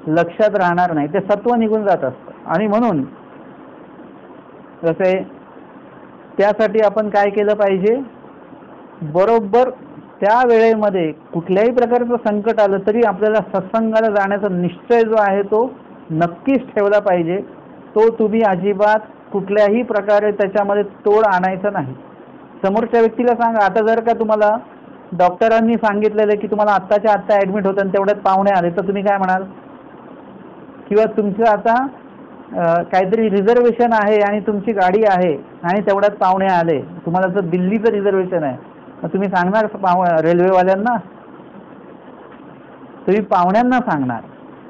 लक्षात राहणार नाही, ते सत्व निघून जात असतं. आणि म्हणून जसे त्यासाठी आपण काय केलं पाहिजे, बरोबर त्या वेळेमध्ये कुठल्याही प्रकारचं संकट आलं तरी आपल्याला सत्संगाला जाण्याचा निश्चय जो आहे तो नक्कीच ठेवला पाहिजे. तो तुम्ही अजिबात कुठल्याही प्रकारे त्याच्यामध्ये तोड आणायचा नाही. समोरच्या व्यक्तीला सांगा, आता जर का तुम्हाला डॉक्टरांनी सांगितलेलं की तुम्हाला आत्ताच्या आत्ता ॲडमिट होतं आणि तेवढ्यात पाहुणे आले, तर तुम्ही काय म्हणाल? किंवा तुमचं आता काहीतरी रिझर्वेशन आहे आणि तुमची गाडी आहे आणि तेवढ्यात पाहुणे आले, तुम्हाला जर दिल्लीचं रिझर्वेशन आहे, मग तुम्ही सांगणार रेल्वेवाल्यांना? तुम्ही पाहुण्यांना सांगणार.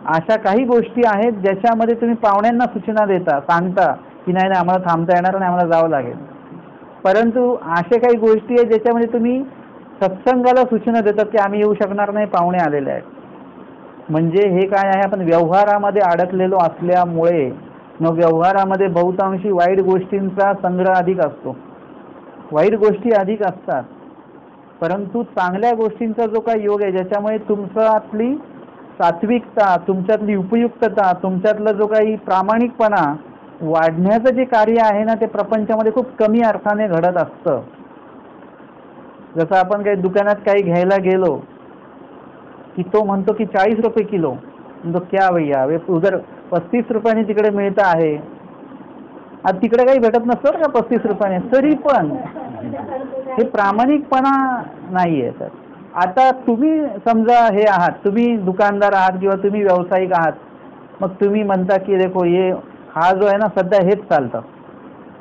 अशा काही गोष्टी आहेत ज्याच्यामध्ये तुम्ही पाहुण्यांना सूचना देता, सांगता की नाही नाही आम्हाला थांबता येणार नाही, आम्हाला जावं लागेल. परंतु अशा काही गोष्टी आहेत ज्याच्यामध्ये तुम्ही सत्संगाला सूचना देतात की आम्ही येऊ शकणार नाही, पाहुणे आलेले आहेत. म्हणजे हे काय आहे, आपण व्यवहारामध्ये अडकलेलो असल्यामुळे मग व्यवहारामध्ये बहुतांशी वाईट गोष्टींचा संग्रह अधिक असतो, वाईट गोष्टी अधिक असतात. परंतु चांगल्या गोष्टींचा जो काही योग आहे, ज्याच्यामुळे तुमच्यातली सात्विकता, तुमच्यातली उपयुक्तता, तुमच्यातलं जो काही प्रामाणिकपणा वाढण्याचं जे कार्य आहे ना, ते प्रपंचामध्ये खूप कमी अर्थाने घडत असतं. जसं आपण काही दुकानात काही घ्यायला गेलो की तो म्हणतो की 40 रुपये किलो, तो क्या भैया उधर 35 रुपयाने तिकडे मिळतं आहे. आता तिकडे काही भेटत नसतं का 35 रुपयाने, तरी पण हे प्रामाणिकपणा नाही आहे. तर आता तुम्ही समजा हे आहात, तुम्ही दुकानदार आहात किंवा तुम्ही व्यावसायिक आहात, मग तुम्ही म्हणता की देखो ये हा जो आहे ना सध्या हेच चालतं,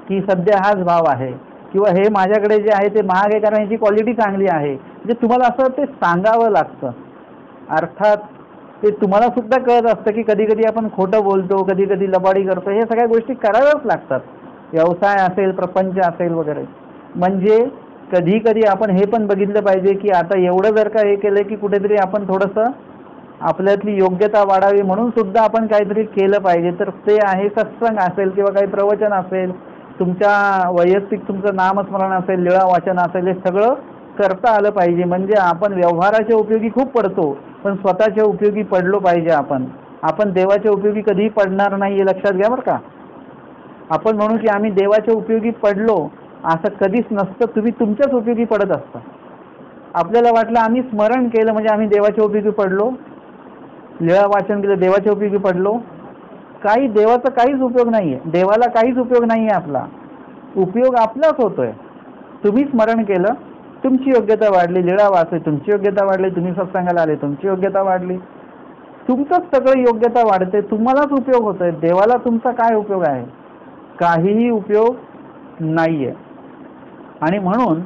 की सध्या हाच भाव आहे, किंवा हे माझ्याकडे जे आहे ते महाग आहे कारण याची क्वालिटी चांगली आहे. म्हणजे तुम्हाला असं ते सांगावं लागतं. अर्थात ते तुम्हाला सुद्धा कळत असतं की कधी कधी आपण खोटं बोलतो, कधी कधी लबाडी करतो, हे सगळ्या गोष्टी कराव्याच लागतात, व्यवसाय असेल, प्रपंच असेल वगैरे. म्हणजे कधी कधी आपण हे पण बघितलं पाहिजे की आता एवढं जर का हे केलं की कुठेतरी आपण थोडंसं आपल्यातली योग्यता वाढावी म्हणून सुद्धा आपण काहीतरी केलं पाहिजे. तर ते आहे सत्संग असेल किंवा काही प्रवचन असेल, तुमच्या वैयक्तिक तुमचं नामस्मरण असेल, लीळा वाचन असेल, हे सगळं करता आलं पाहिजे. म्हणजे आपण व्यवहाराच्या उपयोगी खूप पडतो, पण स्वतःच्या उपयोगी पडलो पाहिजे. आपण देवाच्या उपयोगी कधीही पडणार नाही, हे लक्षात घ्या बरं का. आपण म्हणू की आम्ही देवाच्या उपयोगी पडलो, असं कधीच नसतं. तुम्ही तुमच्याच उपयोगी पडत असता. आपल्याला वाटलं आम्ही स्मरण केलं म्हणजे आम्ही देवाच्या उपयोगी पडलो, लीळा वाचन केलं देवाच्या उपयोगी पडलो. काही देवाचा काहीच उपयोग नाहीये, देवाला काहीच उपयोग नाहीये. आपला उपयोग आपलाच होतोय. तुम्ही स्मरण केलं, तुमची योग्यता वाढली, लीळा वाचली तुमची योग्यता वाढली, तुम्ही सत्संगाला आले तुमची योग्यता वाढली, तुमचंच सगळं योग्यता वाढते, तुम्हालाच उपयोग होतोय. देवाला तुमचा काय उपयोग आहे? काहीही उपयोग नाहीये. आणि म्हणून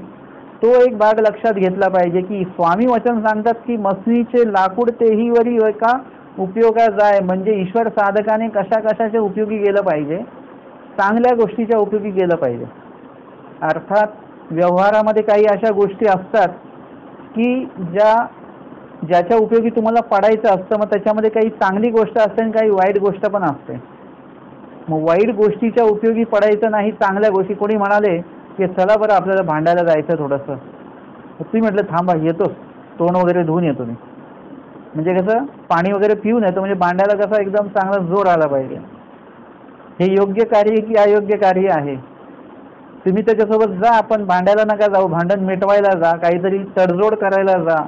तो एक भाग लक्षात घेतला पाहिजे की स्वामी वचन सांगतात की मसनीचे लाकूड तेही वरी एका उपयोगा जाय. म्हणजे ईश्वर साधकाने कशा कशाच्या उपयोगी गेलं पाहिजे, चांगल्या गोष्टीच्या उपयोगी गेलं पाहिजे. अर्थात व्यवहारामध्ये काही अशा गोष्टी असतात की ज्याच्या उपयोगी तुम्हाला पडायचं असतं, मग त्याच्यामध्ये काही चांगली गोष्ट असते आणि काही वाईट गोष्ट पण असते. मग वाईट गोष्टीच्या उपयोगी पडायचं नाही, चांगल्या गोष्टी. कोणी म्हणाले की चला बरं आपल्याला भांडायला जायचं थोडंसं, तुम्ही म्हटलं थांबा येतोच, तोंड वगैरे धुवून येतो मी. म्हणजे कसं पाणी वगैरे पिऊन येतो, म्हणजे भांडायला कसं एकदम चांगला जोर आला पाहिजे. हे योग्य कार्य की अयोग्य कार्य आहे? तुम्ही त्याच्यासोबत जा, आपण भांडायला नका जाऊ, भांडण मिटवायला जा, काहीतरी तडजोड करायला जा.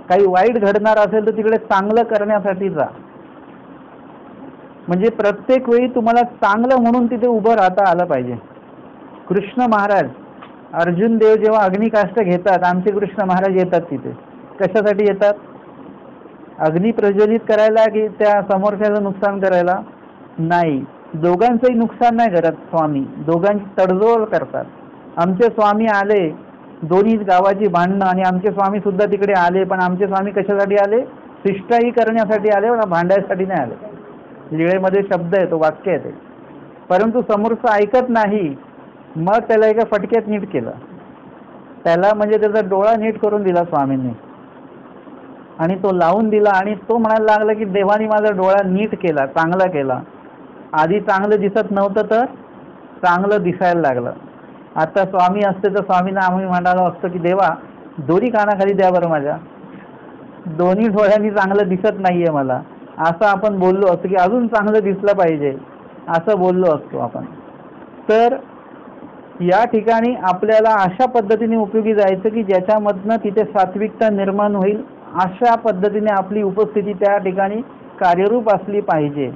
काही वाईट घडणार असेल तर तिकडे चांगलं करण्यासाठी जा. म्हणजे प्रत्येक वेळी तुम्हाला चांगलं म्हणून तिथे उभं राहता आलं पाहिजे. कृष्ण महाराज, अर्जुन देव जेव्हा अग्निकाष्ट घेतात, आमचे कृष्ण महाराज येतात तिथे. कशासाठी येतात? अग्नी प्रज्वलित करायला की त्या समोरच्याचं नुकसान करायला? नाही, दोघांचंही नुकसान नाही करत स्वामी, दोघांची तडजोड करतात. आमचे स्वामी आले, दोन्ही गावाची भांडणं, आणि आमचे स्वामी सुद्धा तिकडे आले. पण आमचे स्वामी कशासाठी आले? शिष्टाई करण्यासाठी आले, भांडायसाठी नाही आले. लीळेमध्ये शब्द आहे, तो वाक्य आहे ते. परंतु समोरचं ऐकत नाही, मग त्याला एका फटक्यात नीट केलं. त्याला म्हणजे त्याचा डोळा नीट करून दिला स्वामींनी, आणि तो लावून दिला. आणि तो म्हणायला लागला की देवानी माझा डोळा नीट केला, चांगला केला. आधी चांगलं दिसत नव्हतं तर चांगलं दिसायला लागलं. आता स्वामी असते तर स्वामींना आम्ही म्हणालो असतो की देवा दोरी कानाखाली द्या बरं, माझ्या दोन्ही डोळ्यांनी चांगलं दिसत नाहीये मला, असं आपण बोललो असतो की अजून चांगलं दिसलं पाहिजे, असं बोललो असतो आपण. तर या ठिकाणी आपल्याला अशा पद्धतीने उपयोगी जायचं की ज्याच्यामधनं तिथे सात्विकता निर्माण होईल. अशा पद्धतीने आपली उपस्थिती त्या ठिकाणी कार्यरूप असली पाहिजे.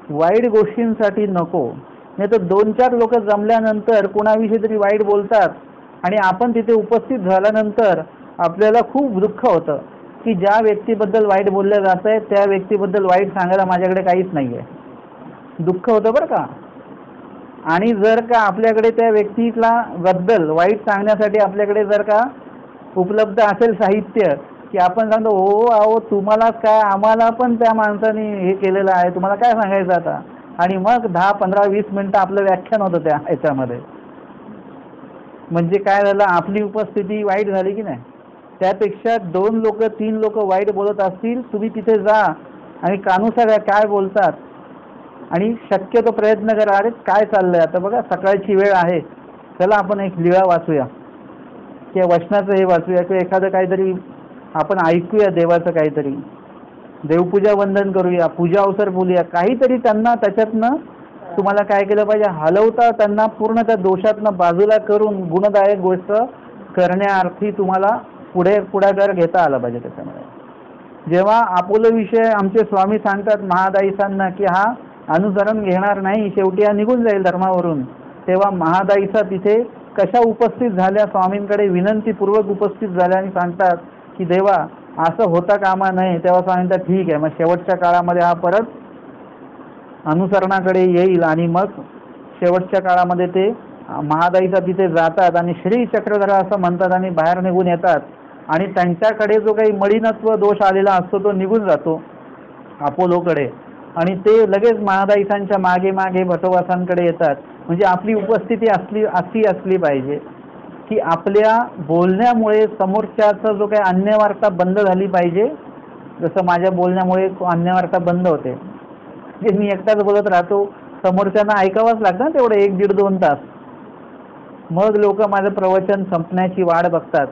वाईट गोष्टींसाठी नको. नाही तर 2-4 लोक जमल्यानंतर कोणाविषयी तरी वाईट बोलतात, आणि आपण तिथे उपस्थित झाल्यानंतर आपल्याला खूप दुःख होतं की ज्या व्यक्तीबद्दल वाईट बोललं जात आहे त्या व्यक्तीबद्दल वाईट सांगायला माझ्याकडे काहीच नाही आहे. दुःख होतं बरं का. आणि जर का आपल्याकडे त्या व्यक्तीला बद्दल वाईट सांगण्यासाठी आपल्याकडे जर का उपलब्ध असेल साहित्य, की आपण सांगतो हो अहो तुम्हाला काय, आम्हाला पण त्या माणसाने हे केलेलं आहे, तुम्हाला काय सांगायचं आता, आणि मग 10, 15, 20 मिनिटं आपलं व्याख्यान होतं त्या ह्याच्यामध्ये. म्हणजे काय झालं, आपली उपस्थिती वाईट झाली की नाही. त्यापेक्षा 2 लोक 3 लोक वाईट बोलत असतील, तुम्ही तिथे जा आणि कानूसाऱ्या काय बोलतात, आणि शक्यतो प्रयत्न करा. अरे काय चाललंय आता, बघा सकाळची वेळ आहे, चला आपण एक लीळा वाचूया किंवा वचनाचं हे वाचूया, किंवा एखादं काहीतरी आपण ऐकूया, देवाचं काहीतरी देवपूजा वंदन करूया, पूजा अवसर बोलूया, काहीतरी त्यांना त्याच्यातनं तुम्हाला काय केलं पाहिजे, हलवता त्यांना पूर्ण त्या दोषातनं बाजूला करून गुणदायक गोष्ट करण्यार्थी तुम्हाला पुढाकार घेता आला पाहिजे. त्याच्यामध्ये जेव्हा आपोलो विषय आमचे स्वामी सांगतात महादाईसांना की हा अनुसरण घेणार नाही, शेवटी हा निघून जाईल धर्मावरून, तेव्हा महादाईसा तिथे कशा उपस्थित झाल्या, स्वामींकडे विनंतीपूर्वक उपस्थित झाल्या आणि सांगतात की देवा असं होता कामा नये. तेव्हा सांगतात ठीक आहे, मग शेवटच्या काळामध्ये हा परत अनुसरणाकडे येईल. आणि मग शेवटच्या काळामध्ये ते महादाईचा तिथे जातात आणि श्री चक्रधरा असं म्हणतात आणि बाहेर निघून येतात, आणि त्यांच्याकडे जो काही मलिनत्व दोष आलेला असतो तो निघून जातो अपोलोकडे, आणि ते लगेच महादाईसांच्या मागे मागे भटोबासांकडे येतात. म्हणजे आपली उपस्थिती अशी असली पाहिजे की आपल्या बोलण्यामुळे समोरच्याचा जो काही अन्यवार्ता बंद झाली पाहिजे. जसं माझ्या बोलण्यामुळे अन्यवार्ता बंद होते, जे मी एकटाच बोलत राहतो, समोरच्यांना ऐकावंच लागतं तेवढं 1-1.5-2 तास. मग लोक माझं प्रवचन संपण्याची वाट बघतात,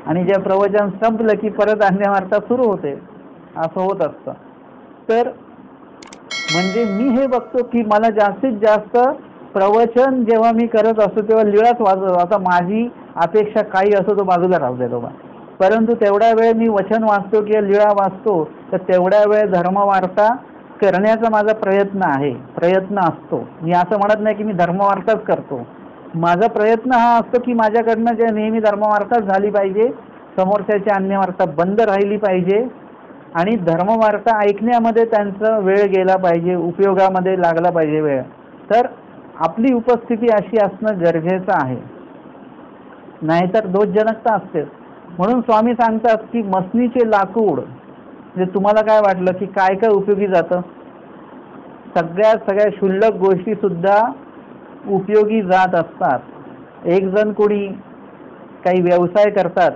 आणि जे प्रवचन संपलं की परत अन्यवार्ता सुरू होते, असं होत असतं. तर म्हणजे मी हे बघतो की मला जास्तीत जास्त प्रवचन जेव्हा मी करत असतो तेव्हा लीळाच वाजवतो. आता माझी अपेक्षा काही असो तो बाजूला राहू दे बाबा, परंतु तेवढ्या वेळ मी वचन वाचतो किंवा लीळा वाचतो तर तेवढ्या वेळ धर्मवार्ता करण्याचा माझा प्रयत्न असतो. मी असं म्हणत नाही की मी धर्मवार्ताच करतो. माझा प्रयत्न हा असतो की माझ्याकडनं जे नेहमी धर्मवार्ताच झाली पाहिजे, समोरच्याची अन्यवार्ता बंद राहिली पाहिजे आणि धर्मवार्ता ऐकण्यामध्ये त्यांचा वेळ गेला पाहिजे, उपयोगामध्ये लागला पाहिजे वेळ. तर आपली उपस्थिती अशी असणं गरजेचं आहे, नाहीतर दोषजनकता असते. म्हणून स्वामी सांगतात की मसनीचे लाकूड म्हणजे तुम्हाला काय वाटलं की काय काय उपयोगी जातं? सगळ्या क्षुल्लक गोष्टी सुद्धा उपयोगी जात असतात. एक जण कोणी काही व्यवसाय करतात,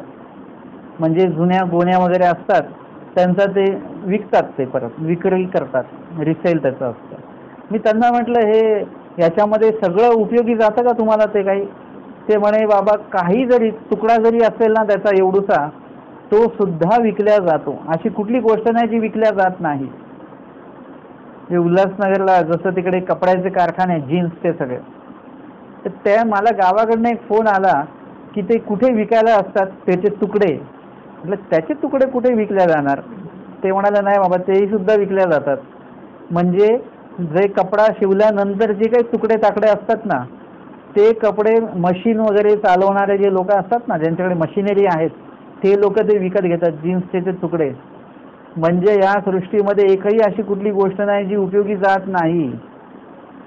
म्हणजे जुन्या गोण्या वगैरे असतात त्यांचा ते विकतात, ते परत विक्री करतात, रिसेल त्याचं असतं. मी त्यांना म्हटलं हे याच्यामध्ये सगळं उपयोगी जातं का तुम्हाला ते काही? ते म्हणे बाबा काही जरी तुकडा जरी असेल ना त्याचा एवढूसा तो सुद्धा विकल्या जातो. अशी कुठली गोष्ट नाही जी विकल्या जात नाही. जे उल्हासनगरला जसं तिकडे कपड्याचे कारखाने जीन्सचे सगळे, तर त्या मला गावाकडनं एक फोन आला की ते कुठे विकायला असतात त्याचे तुकडे. म्हटलं त्याचे तुकडे कुठे विकल्या जाणार? ते म्हणाले नाही बाबा तेही सुद्धा विकल्या जातात. म्हणजे जे कपडा शिवल्यानंतर जे काही तुकडे ताकडे असतात ना ते कपडे मशीन वगैरे चालवणारे जे लोक असतात ना ज्यांच्याकडे मशिनरी आहेत ते लोक ते विकत घेतात जीन्सचे ते तुकडे. म्हणजे या सृष्टीमध्ये एकही अशी कुठली गोष्ट नाही जी उपयोगी जात नाही,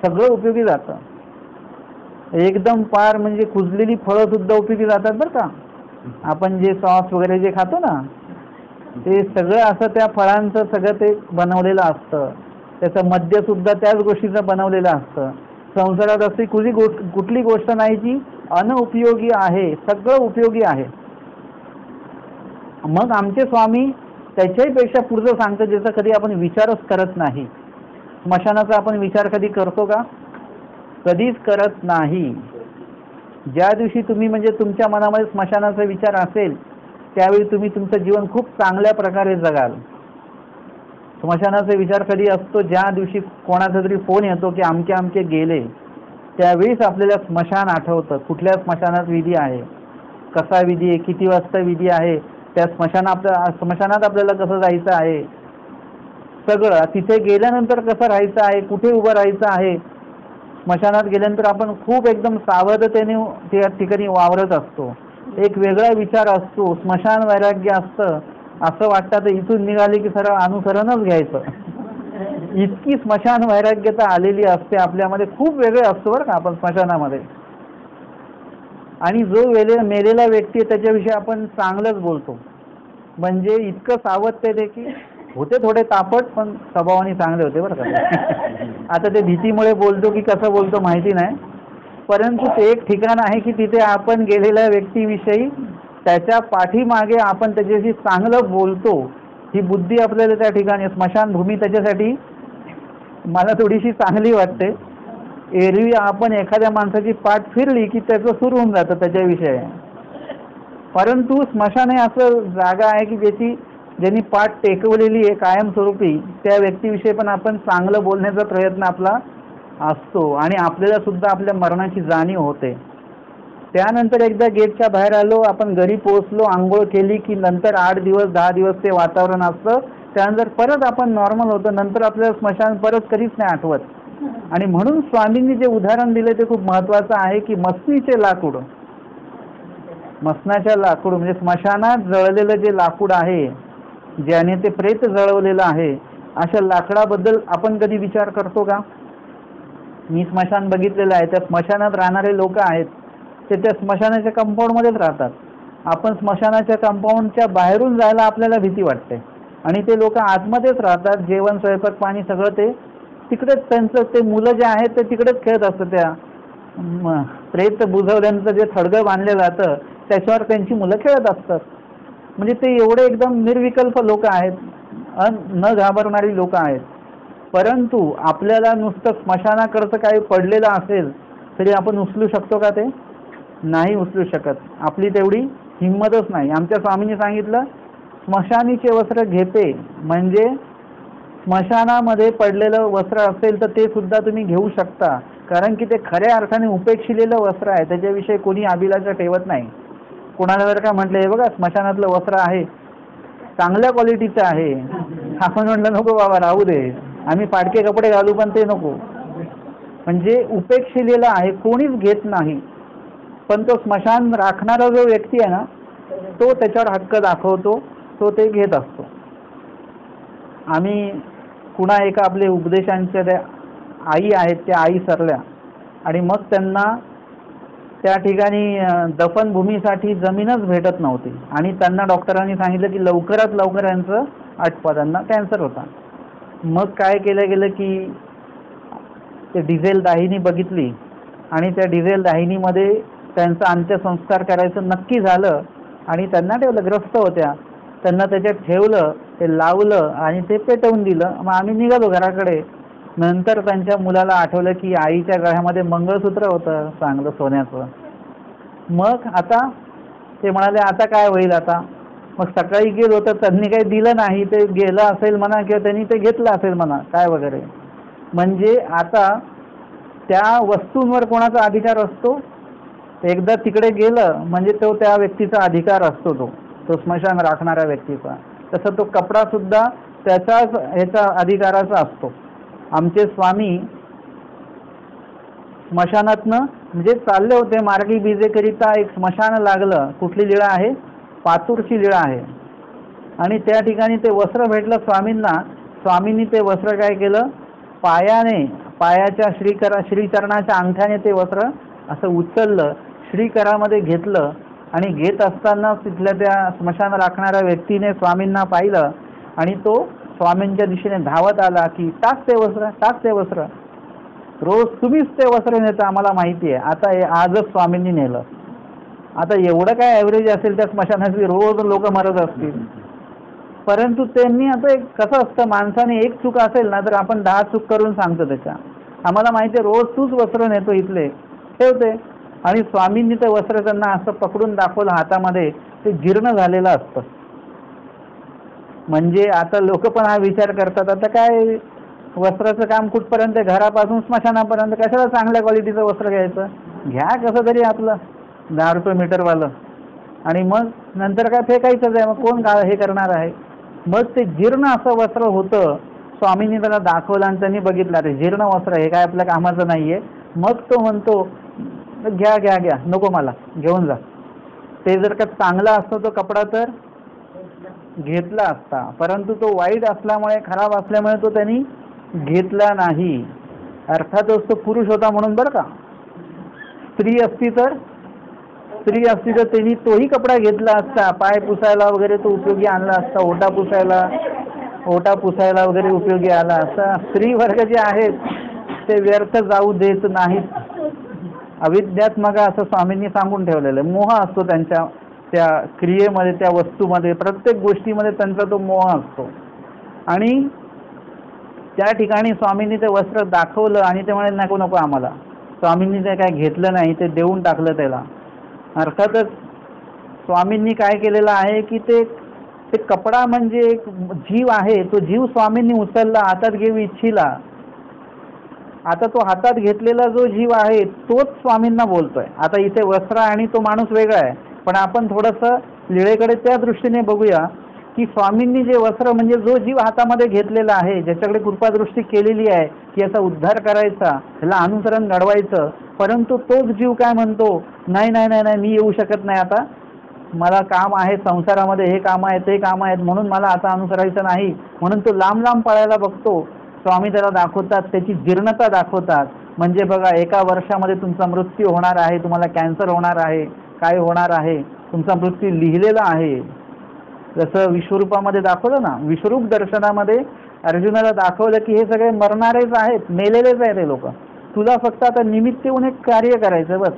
सगळं उपयोगी जातं. एकदम पार म्हणजे कुजलेली फळं सुद्धा उपयोगी जातात बरं का. आपण जे सॉस वगैरे जे खातो ना ते सगळं असं त्या फळांचं सगळं ते बनवलेलं असतं, त्याचं मद्य सुद्धा त्याच गोष्टीचं बनवलेलं असतं. संसारात अशी कुठली गोष्ट नाही जी अनउपयोगी आहे, सगळं उपयोगी आहे. मग आमचे स्वामी त्याच्याही पेक्षा पुढचं सांगतं ज्याचा कधी आपण विचारच करत नाही. स्मशानाचा आपण विचार कधी करतो का? कधीच करत नाही. ज्या दिवशी तुम्ही म्हणजे तुमच्या मनामध्ये स्मशानाचा विचार असेल त्यावेळी तुम्ही तुमचं जीवन खूप चांगल्या प्रकारे जगाल. स्मशानाचा विचार कधी असतो ज्या दिवशी कोणाचा तरी फोन येतो की अमके अमके गेले, त्यावेळीच आपल्याला स्मशान आठवतं. कुठल्या स्मशानात विधी आहे, कसा विधी आहे, किती वाजता विधी आहे, त्या स्मशानात आपल्याला कसं जायचं आहे, सगळं तिथे गेल्यानंतर कसं राहायचं आहे, कुठे उभं राहायचं आहे. स्मशानात गेल्यानंतर आपण खूप एकदम सावधतेने त्या ठिकाणी वावरत असतो, एक वेगळा विचार असतो, स्मशान वैराग्य असतं. असं वाटतं तर इथून निघाले की सरळ अनुसरणच घ्यायचं, इतकी स्मशान वैराग्यता आलेली असते आपल्यामध्ये. खूप वेगळे असतो बरं का आपण स्मशानामध्ये. आणि जो मेलेला व्यक्ती आहे त्याच्याविषयी आपण चांगलंच बोलतो, म्हणजे इतकं सावधते ते की होते थोडे तापट पण स्वभावाने चांगले होते बरं का. आता ते भीतीमुळे बोलतो की कसं बोलतो माहिती नाही, परंतु ते एक ठिकाण आहे की तिथे आपण गेलेल्या व्यक्तीविषयी त्याच्या पाठीमागे आपण त्याच्याशी चांगलं बोलतो. ही बुद्धी आपल्याला त्या ठिकाणी स्मशानभूमी त्याच्यासाठी मला थोडीशी चांगली वाटते. एरवी आपण एखाद्या माणसाची पाठ फिरली की त्याचं सुरू होऊन जातं त्याच्याविषयी, परंतु स्मशान हे असं जागा आहे की ज्यांनी पाठ टेकवलेली आहे कायमस्वरूपी, त्या व्यक्तीविषयी पण आपण चांगलं बोलण्याचा प्रयत्न आपला असतो आणि आपल्याला सुद्धा आपल्या मरणाची जाणीव होते. त्यानंतर एकदा गेटच्या बाहेर आलो, आपण घरी पोहोचलो, आंघोळ केली की नंतर 8 दिवस 10 दिवस ते वातावरण असतं, त्यानंतर परत आपण नॉर्मल होतं. नंतर आपल्याला स्मशान परत कधीच नाही आठवत. आणि म्हणून स्वामींनी जे उदाहरण दिले ते खूप महत्त्वाचं आहे की मसनीचे लाकूड, मसनाच्या लाकूड म्हणजे स्मशानात जळलेलं जे लाकूड आहे ज्याने ते प्रेत जळवलेलं आहे, अशा लाकडाबद्दल आपण कधी विचार करतो का? मी स्मशान बघितलेलं आहे, त्या स्मशानात राहणारे लोक आहेत ते त्या स्मशानाच्या कंपाऊंडमध्येच राहतात. आपण स्मशानाच्या कंपाऊंडच्या बाहेरून जायला आपल्याला भीती वाटते आणि ते लोक आतमध्येच राहतात. जेवण स्वयंपाक पाणी सगळं ते तिकडेच, त्यांचं ते मुलं जे आहेत ते तिकडेच खेळत असतं. त्या प्रेत बुजवल्यानंतर जे थडगं बांधलं जातं त्याच्यावर त्यांची मुलं खेळत असतात. म्हणजे ते एवढे एकदम निर्विकल्प लोक आहेत, न घाबरणारी लोक आहेत. परंतु आपल्याला नुसतं स्मशानाकडचं काही पडलेलं असेल तरी आपण उचलू शकतो का? ते नाही उचलू शकत, आपली तेवढी हिंमतच नाही. आमच्या स्वामींनी सांगितलं स्मशानीचे वस्त्र घेते, म्हणजे स्मशानामध्ये पडलेलं वस्त्र असेल तर ते सुद्धा तुम्ही घेऊ शकता, कारण की ते खऱ्या अर्थाने उपेक्षिलेलं वस्त्र आहे, त्याच्याविषयी कोणी अभिलाषा ठेवत नाही. कोणाला जर का म्हटलं हे बघा स्मशानातलं वस्त्र आहे, चांगल्या क्वालिटीचं आहे, आपण म्हटलं नको बाबा राहू दे, आम्ही फाटके कपडे घालू पण ते नको. म्हणजे उपेक्षिलेलं आहे, कोणीच घेत नाही. पण तो स्मशान राखणारा जो व्यक्ती आहे ना, तो त्याच्यावर हक्क दाखवतो, तो ते घेत असतो. आम्ही कुणा एका आपले उपदेशांच्या त्या आई आहेत, त्या आई सरल्या आणि मग त्यांना त्या ठिकाणी दफनभूमीसाठी जमीनच भेटत नव्हती आणि त्यांना डॉक्टरांनी सांगितलं की लवकरात लवकर यांचं आटपा, त्यांना कॅन्सर होता. मग काय केलं गेलं की ते डिझेल दाहिनी बघितली आणि त्या डिझेल दाहिनीमध्ये त्यांचा अंत्यसंस्कार करायचं नक्की झालं आणि त्यांना ठेवलं, ग्रस्त होत्या, त्यांना त्याच्यात ठेवलं, ते लावलं आणि ते पेटवून दिलं. मग आम्ही निघालो घराकडे. नंतर त्यांच्या मुलाला आठवलं की आईच्या गळ्यामध्ये मंगळसूत्र होतं चांगलं सोन्याचं. मग आता ते म्हणाले आता काय होईल आता. मग सकाळी गेलो तर त्यांनी काही दिलं नाही, ते गेलं असेल म्हणा किंवा त्यांनी ते घेतलं असेल म्हणा काय वगैरे. म्हणजे आता त्या वस्तूंवर कोणाचा अधिकार असतो, एकदा तिकडे गेलं म्हणजे तो त्या व्यक्तीचा अधिकार असतो, तो स्मशान राखणाऱ्या व्यक्तीचा. तसं तो कपडा सुद्धा त्याचाच ह्याचा अधिकाराचा असतो. आमचे स्वामी स्मशानातनं म्हणजे चालले होते मार्गी बीजेकरिता, एक स्मशान लागलं. कुठली लीळा आहे, पातूरची लीळा आहे. आणि त्या ठिकाणी ते वस्त्र भेटलं स्वामींना. स्वामींनी ते वस्त्र काय केलं, पायाच्या श्रीचरणाच्या अंगठ्याने ते वस्त्र असं उचललं, श्रीकरामध्ये घेतलं आणि घेत असताना तिथल्या त्या स्मशान राखणाऱ्या व्यक्तीने स्वामींना पाहिलं आणि तो स्वामींच्या दिशेने धावत आला की टाक ते वस्त्र, टाक ते वस्त्र, रोज तुम्हीच ते वस्त्र नेता आम्हाला माहिती आहे. आता हे आजच स्वामींनी नेलं. आता एवढं काय ॲव्हरेज असेल त्या स्मशानाची, रोज लोक मरत असतील. परंतु त्यांनी आता एक कसं असतं, माणसाने एक चूक असेल ना तर आपण 10 चूक करून सांगतो त्याच्या. आम्हाला माहिती आहे रोज तूच वस्त्र नेतो इथले, ठेवते. आणि स्वामींनी ते वस्त्र त्यांना असं पकडून दाखवलं हातामध्ये, ते जीर्ण झालेलं असतं. म्हणजे आता लोक पण हा विचार करतात आता काय वस्त्राचं काम कुठपर्यंत, घरापासून स्मशानापर्यंत, कशाला चांगल्या क्वालिटीचं वस्त्र घ्यायचं, घ्या कसं तरी आपलं 10 रुपये मीटरवालं आणि मग नंतर काय फेकायचंच आहे, मग कोण हे करणार आहे. मग ते जीर्ण असं वस्त्र होतं. स्वामींनी त्याला दाखवलं आणि त्यांनी बघितलं अरे जीर्ण वस्त्र हे काय आपल्या कामाचं नाही आहे. मग तो म्हणतो घ्या घ्या घ्या, नको मला, घेऊन जा. ते जर का चांगला असतो तो कपडा तर घेतला असता, परंतु तो वाईट असल्यामुळे, खराब असल्यामुळे तो त्यांनी घेतला नाही. अर्थातच तो पुरुष होता म्हणून बरं का. स्त्री असती तर त्यांनी तोही कपडा घेतला असता, पाय पुसायला वगैरे तो उपयोगी आणला असता, ओटा पुसायला वगैरे उपयोगी आला असता. स्त्री वर्ग जे आहेत ते व्यर्थ जाऊ देत नाहीत. अविद्यात्मक असं स्वामींनी सांगून ठेवलेलं आहे. मोह असतो त्यांच्या त्या क्रियेमध्ये, त्या वस्तूमध्ये, प्रत्येक गोष्टीमध्ये त्यांचा तो मोह असतो. आणि त्या ठिकाणी स्वामींनी ते वस्त्र दाखवलं आणि ते म्हणाले नको नको आम्हाला. स्वामींनी ते काय घेतलं नाही, ते देऊन टाकलं त्याला. अर्थातच स्वामींनी काय केलेलं आहे की ते कपडा म्हणजे एक जीव आहे, तो जीव स्वामींनी उचलला, हातात घेऊ इच्छिला. आता तो हातात घेतलेला जो जीव आहे तोच स्वामींना बोलतोय. आता इथे वस्त्र आणि तो माणूस वेगळा आहे, पण आपण थोडंसं लीळेकडे त्या दृष्टीने बघूया की स्वामींनी जे वस्त्र म्हणजे जो जीव हातामध्ये घेतलेला आहे, ज्याच्याकडे कृपादृष्टी केलेली आहे की याचा उद्धार करायचा, ह्याला अनुसरण घडवायचं, परंतु तोच जीव काय म्हणतो, नाही नाही नाही नाही, मी येऊ शकत नाही, आता मला काम आहे संसारामध्ये, हे काम आहे ते काम आहेत, म्हणून मला आता अनुसरायचं नाही, म्हणून तो लांब लांब पळायला बघतो. स्वामी त्याला दाखवतात, त्याची जीर्णता दाखवतात. म्हणजे बघा, एका वर्षामध्ये तुमचा मृत्यू होणार आहे, तुम्हाला कॅन्सर होणार आहे, काय होणार आहे, तुमचा मृत्यू लिहिलेला आहे. जसं विश्वरूपामध्ये दाखवलं ना, विश्वरूप दर्शनामध्ये अर्जुनाला दाखवलं की हे सगळे मरणारेच आहेत, मेलेलेच आहेत हे लोक, तुला फक्त आता निमित्त येऊन एक कार्य करायचं बस,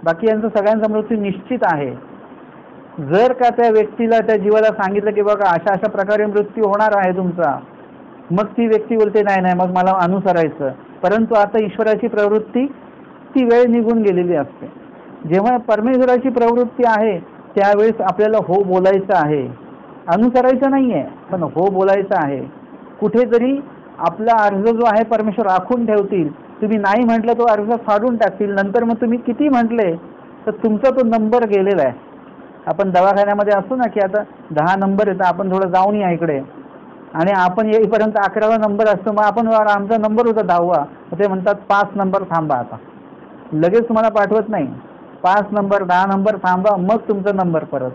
बाकी यांचा सगळ्यांचा मृत्यू निश्चित आहे. जर का त्या व्यक्तीला, त्या जीवाला सांगितलं की बघा अशा अशा प्रकारे मृत्यू होणार आहे तुमचा, मग ती व्यक्ती बोलते नाही नाही मग मला अनुसरायचं. परंतु आता ईश्वराची प्रवृत्ती, ती वेळ निघून गेलेली असते. जेव्हा परमेश्वराची प्रवृत्ती आहे त्यावेळेस आपल्याला हो बोलायचं आहे, अनुसरायचं नाही आहे, पण हो बोलायचं आहे. कुठेतरी आपला अर्ज जो आहे परमेश्वर राखून ठेवतील तुम्ही नाही म्हटलं तो अर्ज फाडून टाकतील. नंतर मग तुम्ही किती म्हटले तर तुमचा तो नंबर गेलेला आहे. आपण दवाखान्यामध्ये असतो ना की आता 10 नंबर येतं, आपण थोडं जाऊन या इकडे, आणि आपण येईपर्यंत 11वा नंबर असतो. मग आपण आमचा नंबर होता 10वा, ते म्हणतात 5 नंबर थांबा, आता लगेच तुम्हाला पाठवत नाही. 5 नंबर 10 नंबर थांबा, मग तुमचा नंबर परत.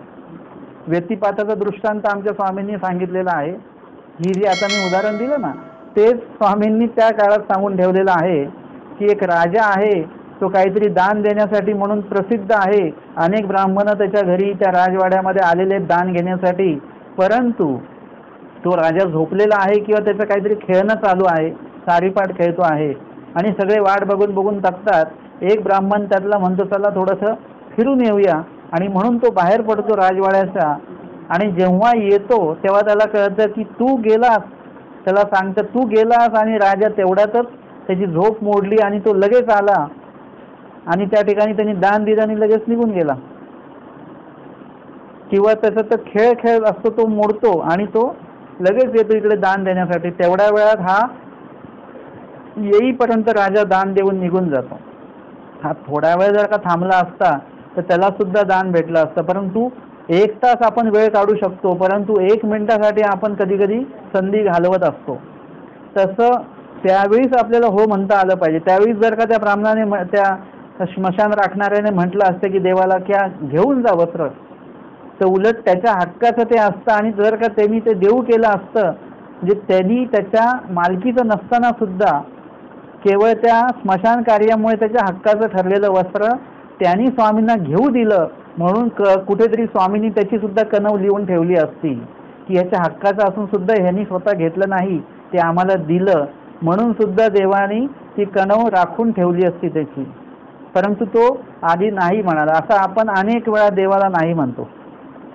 व्यक्तिपाताचा दृष्टांत आमच्या स्वामींनी सांगितलेला आहे. ही जी आता मी उदाहरण दिलं ना, तेच स्वामींनी त्या काळात सांगून ठेवलेलं आहे की एक राजा आहे, तो काहीतरी दान देण्यासाठी म्हणून प्रसिद्ध आहे. अनेक ब्राह्मण त्याच्या घरी त्या राजवाड्यामध्ये आलेले दान घेण्यासाठी, परंतु तो राजा झोपलेला आहे किंवा त्याचं काहीतरी खेळणं चालू आहे, सारीपाट खेळतो आहे, आणि सगळे वाट बघून बघून थकतात. एक ब्राह्मण त्यातला म्हणतो चला थोडंसं फिरून येऊया, आणि म्हणून तो बाहेर पडतो राजवाड्याचा. आणि जेव्हा येतो तेव्हा त्याला कळतं की तू गेलास, त्याला सांगतं तू गेलास, आणि राजा तेवढ्यातच त्याची झोप मोडली आणि तो लगेच आला आणि त्या ठिकाणी त्यांनी दान दिलं आणि लगेच निघून गेला. किंवा त्याचा तर खेळ खेळ असतो, तो मोडतो आणि तो लगेच येतो इकडे दान देण्यासाठी. तेवढ्या वेळात हा येईपर्यंत राजा दान देऊन निघून जातो. हा थोडा वेळ जर का थांबला असता तर त्याला सुद्धा दान भेटलं असतं. परंतु 1 तास आपण वेळ काढू शकतो, परंतु 1 मिनिटासाठी आपण कधी कधी संधी घालवत असतो. तसं त्यावेळीच आपल्याला हो म्हणता आलं पाहिजे. त्यावेळीच जर का त्या ब्राह्मणाने, त्या स्मशान राखणाऱ्याने म्हटलं असतं की देवाला क्या घेऊन जा वस्त्र, तर उलट त्याच्या हक्काचं ते असतं. आणि जर का त्यांनी ते देऊ केलं असतं, म्हणजे त्यांनी त्याच्या मालकीचं नसताना सुद्धा केवळ त्या स्मशान कार्यामुळे त्याच्या हक्काचं ठरलेलं वस्त्र त्यांनी स्वामींना घेऊ दिलं, म्हणून कुठेतरी स्वामींनी त्याची सुद्धा कणव लिहून ठेवली असती की ह्याच्या हक्काचं असून सुद्धा ह्यांनी स्वतः घेतलं नाही, ते आम्हाला दिलं, म्हणून सुद्धा देवानी ती कणव राखून ठेवली असती त्याची. परंतु तो आधी नाही म्हणाला. असं आपण अनेक वेळा देवाला नाही म्हणतो.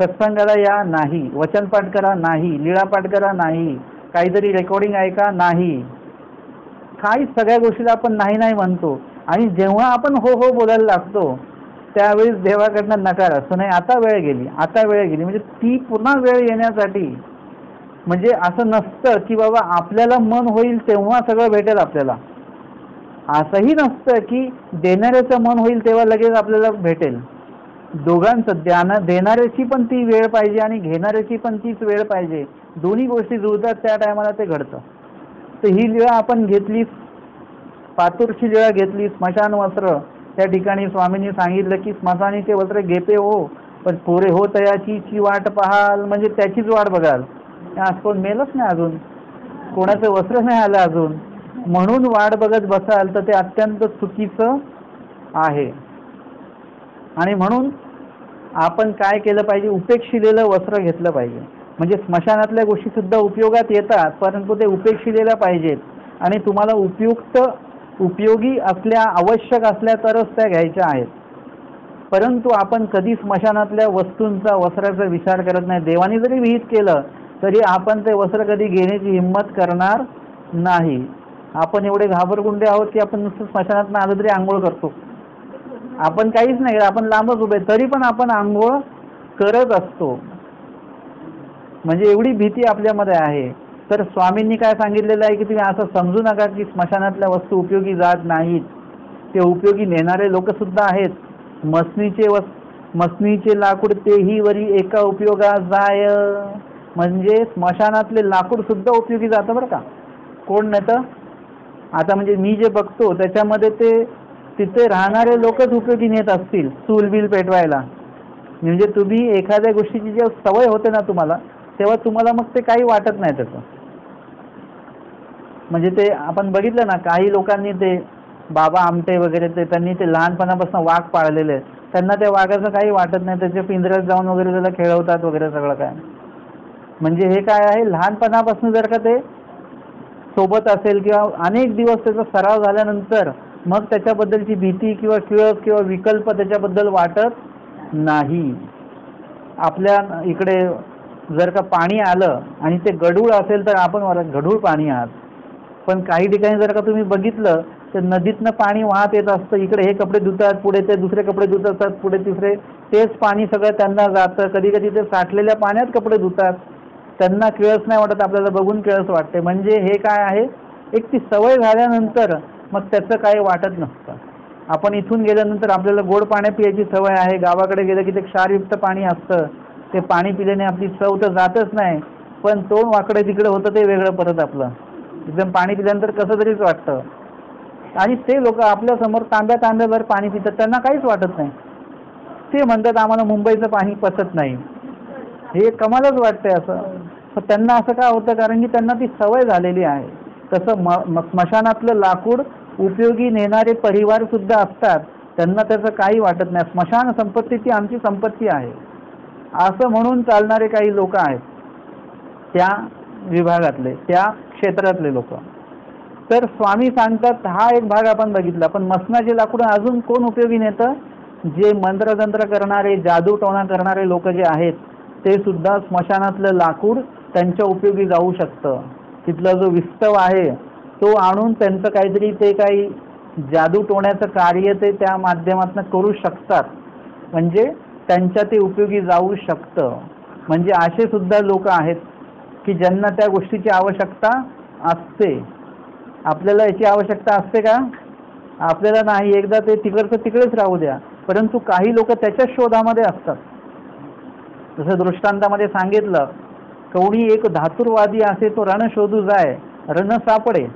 सत्संगाला या नाही, वचनपाठ करा नाही, लीळापाठ करा नाही, काहीतरी रेकॉर्डिंग ऐका नाही, काही सगळ्या गोष्टीला आपण नाही नाही म्हणतो. आणि जेव्हा आपण हो हो बोलायला लागतो त्यावेळेस देवाकडनं नकार असतो. नाही आता वेळ गेली, आता वेळ गेली, म्हणजे ती पुन्हा वेळ येण्यासाठी. म्हणजे असं नसतं की बाबा आपल्याला मन होईल तेव्हा सगळं भेटेल आपल्याला. असंही नसतं की देणाऱ्याचं मन होईल तेव्हा लगेच आपल्याला भेटेल. दोघांचं, देणाऱ्याची पण ती वेळ पाहिजे आणि घेणाऱ्याची पण तीच वेळ पाहिजे. दोन्ही गोष्टी जुळतात त्या टायमाला ते घडतं. तर ही लीळा आपण घेतली, पातूरची लीळा घेतली, स्मशान वस्त्र. त्या ठिकाणी स्वामींनी सांगितलं की स्मशानी ते वस्त्र घेते हो, पण पोरे हो तयाची वाट पाहाल, म्हणजे त्याचीच वाट बघाल. आज कोण मेलच नाही अजून, कोणाचं वस्त्र नाही आलं अजून, म्हणून वाट बघत बसाल तर ते अत्यंत चुकीचं आहे. आणि म्हणून आपण काय केलं पाहिजे, उपेक्षिलेलं वस्त्र घेतलं पाहिजे. म्हणजे स्मशानातल्या गोष्टी सुद्धा उपयोगात येतात, परंतु ते उपेक्षिलेल्या पाहिजेत आणि तुम्हाला उपयोगी असल्या, आवश्यक असल्या तरच त्या घ्यायच्या आहेत. परंतु आपण कधी स्मशानातल्या वस्तूंचा, वस्त्राचा विचार करत नाही. देवाने जरी विहित केलं तरी आपण ते वस्त्र कधी घेण्याची हिंमत करणार नाही. आपण एवढे घाबरगुंडे आहोत की आपण नुसतं स्मशानात आलं तरी आंघोळ करतो. आपण काहीच नाही, आपण लांबच उभे तरी पण आपण आंघोळ करत असतो. म्हणजे एवढी भीती आपल्यामध्ये आहे. तर स्वामींनी काय सांगितलेलं आहे की तुम्ही असं समजू नका की स्मशानातल्या वस्तू उपयोगी जात नाहीत. ते उपयोगी नेणारे लोक सुद्धा आहेत. मसनीचे लाकूड तेही वरी एका उपयोगा जाय. म्हणजे स्मशानातले लाकूड सुद्धा उपयोगी जातं बरं का. कोण नेतं? आता म्हणजे मी जे बघतो त्याच्यामध्ये ते तिथे राहणारे लोकच उपयोगी नेत असतील चूल बिल पेटवायला. म्हणजे तुम्ही एखाद्या गोष्टीची जी सवय होते ना तुम्हाला, तेव्हा तुम्हाला मग ते काही वाटत नाही त्याचं. म्हणजे ते आपण बघितलं ना, काही लोकांनी ते बाबा आमटे वगैरे ते त्यांनी ते लहानपणापासून वाघ पाळलेले आहेत. त्यांना त्या वाघाचं काही वाटत नाही, त्याच्या पिंजऱ्यात जाऊन वगैरे त्याला खेळवतात वगैरे सगळं काय. म्हणजे हे काय आहे, लहानपणापासून जर का ते सोबत असेल किंवा अनेक दिवस त्याचा सराव झाल्यानंतर मग त्याच्याबद्दलची भीती किंवा किळस किंवा विकल्प त्याच्याबद्दल वाटत नाही. आपल्या इकडे जर का पाणी आलं आणि ते गढूळ असेल तर आपण गढूळ पाणी आहात. पण काही ठिकाणी जर का तुम्ही बघितलं तर नदीतनं पाणी वाहत येत असतं. इकडे हे कपडे धुतात, पुढे ते दुसरे कपडे धुत असतात, पुढे तिसरे, तेच पाणी सगळं त्यांना जातं. कधी कधी ते साठलेल्या पाण्यात कपडे धुतात. त्यांना किळस नाही वाटत, आपल्याला बघून किळस वाटते. म्हणजे हे काय आहे, एक ती सवय झाल्यानंतर मग त्याचं काही वाटत नसतं. आपण इथून गेल्यानंतर आपल्याला गोड पाणी पियाची सवय आहे, गावाकडे गेलं की ते क्षारयुक्त पाणी असतं, ते पाणी पिल्याने आपली चव तर जातच नाही, पण तोंड वाकडे तिकडे होतं ते वेगळं परत आपलं. एकदम पाणी पिल्यानंतर कसं तरीच वाटतं. आणि ते लोक आपल्यासमोर तांब्याभर पाणी पितात, त्यांना काहीच वाटत नाही. ते म्हणतात आम्हाला मुंबईचं पाणी पचत नाही. हे कमालच वाटतंय असं. पण त्यांना असं का होतं? कारण की त्यांना ती सवय झालेली आहे. तसं स्मशानातलं लाकूड उपयोगी नेणारे परिवार सुद्धा असतात, त्यांना त्याचं काही वाटत नाही. स्मशान संपत्ती ती आमची संपत्ती आहे असं म्हणून चालणारे काही लोक आहेत, त्या विभागातले, त्या क्षेत्रातले लोक. तर स्वामी सांगतात, हा एक भाग आपण बघितला. पण मसनाचे लाकूड अजून कोण उपयोगी नेतं? जे मंत्रतंत्र करणारे, जादू टोणा करणारे लोक जे आहेत, ते सुद्धा स्मशानातलं लाकूड त्यांच्या उपयोगी जाऊ शकतं. तिथला जो विस्तव आहे तो आणून त्यांचं काहीतरी ते काही जादू टोण्याचं कार्य ते त्या माध्यमातून करू शकतात, म्हणजे त्यांच्या ते उपयोगी जाऊ शकतं. म्हणजे असे सुद्धा लोक आहेत की ज्यांना त्या गोष्टीची आवश्यकता असते. आपल्याला याची आवश्यकता असते का? आपल्याला नाही. एकदा ते तिकडचं तिकडेच राहू द्या. परंतु काही लोक त्याच्या शोधामध्ये असतात. जसं दृष्टांतामध्ये सांगितलं, कोणी एक धातुरवादी असे तो रण शोधू जाय, रण सापडे.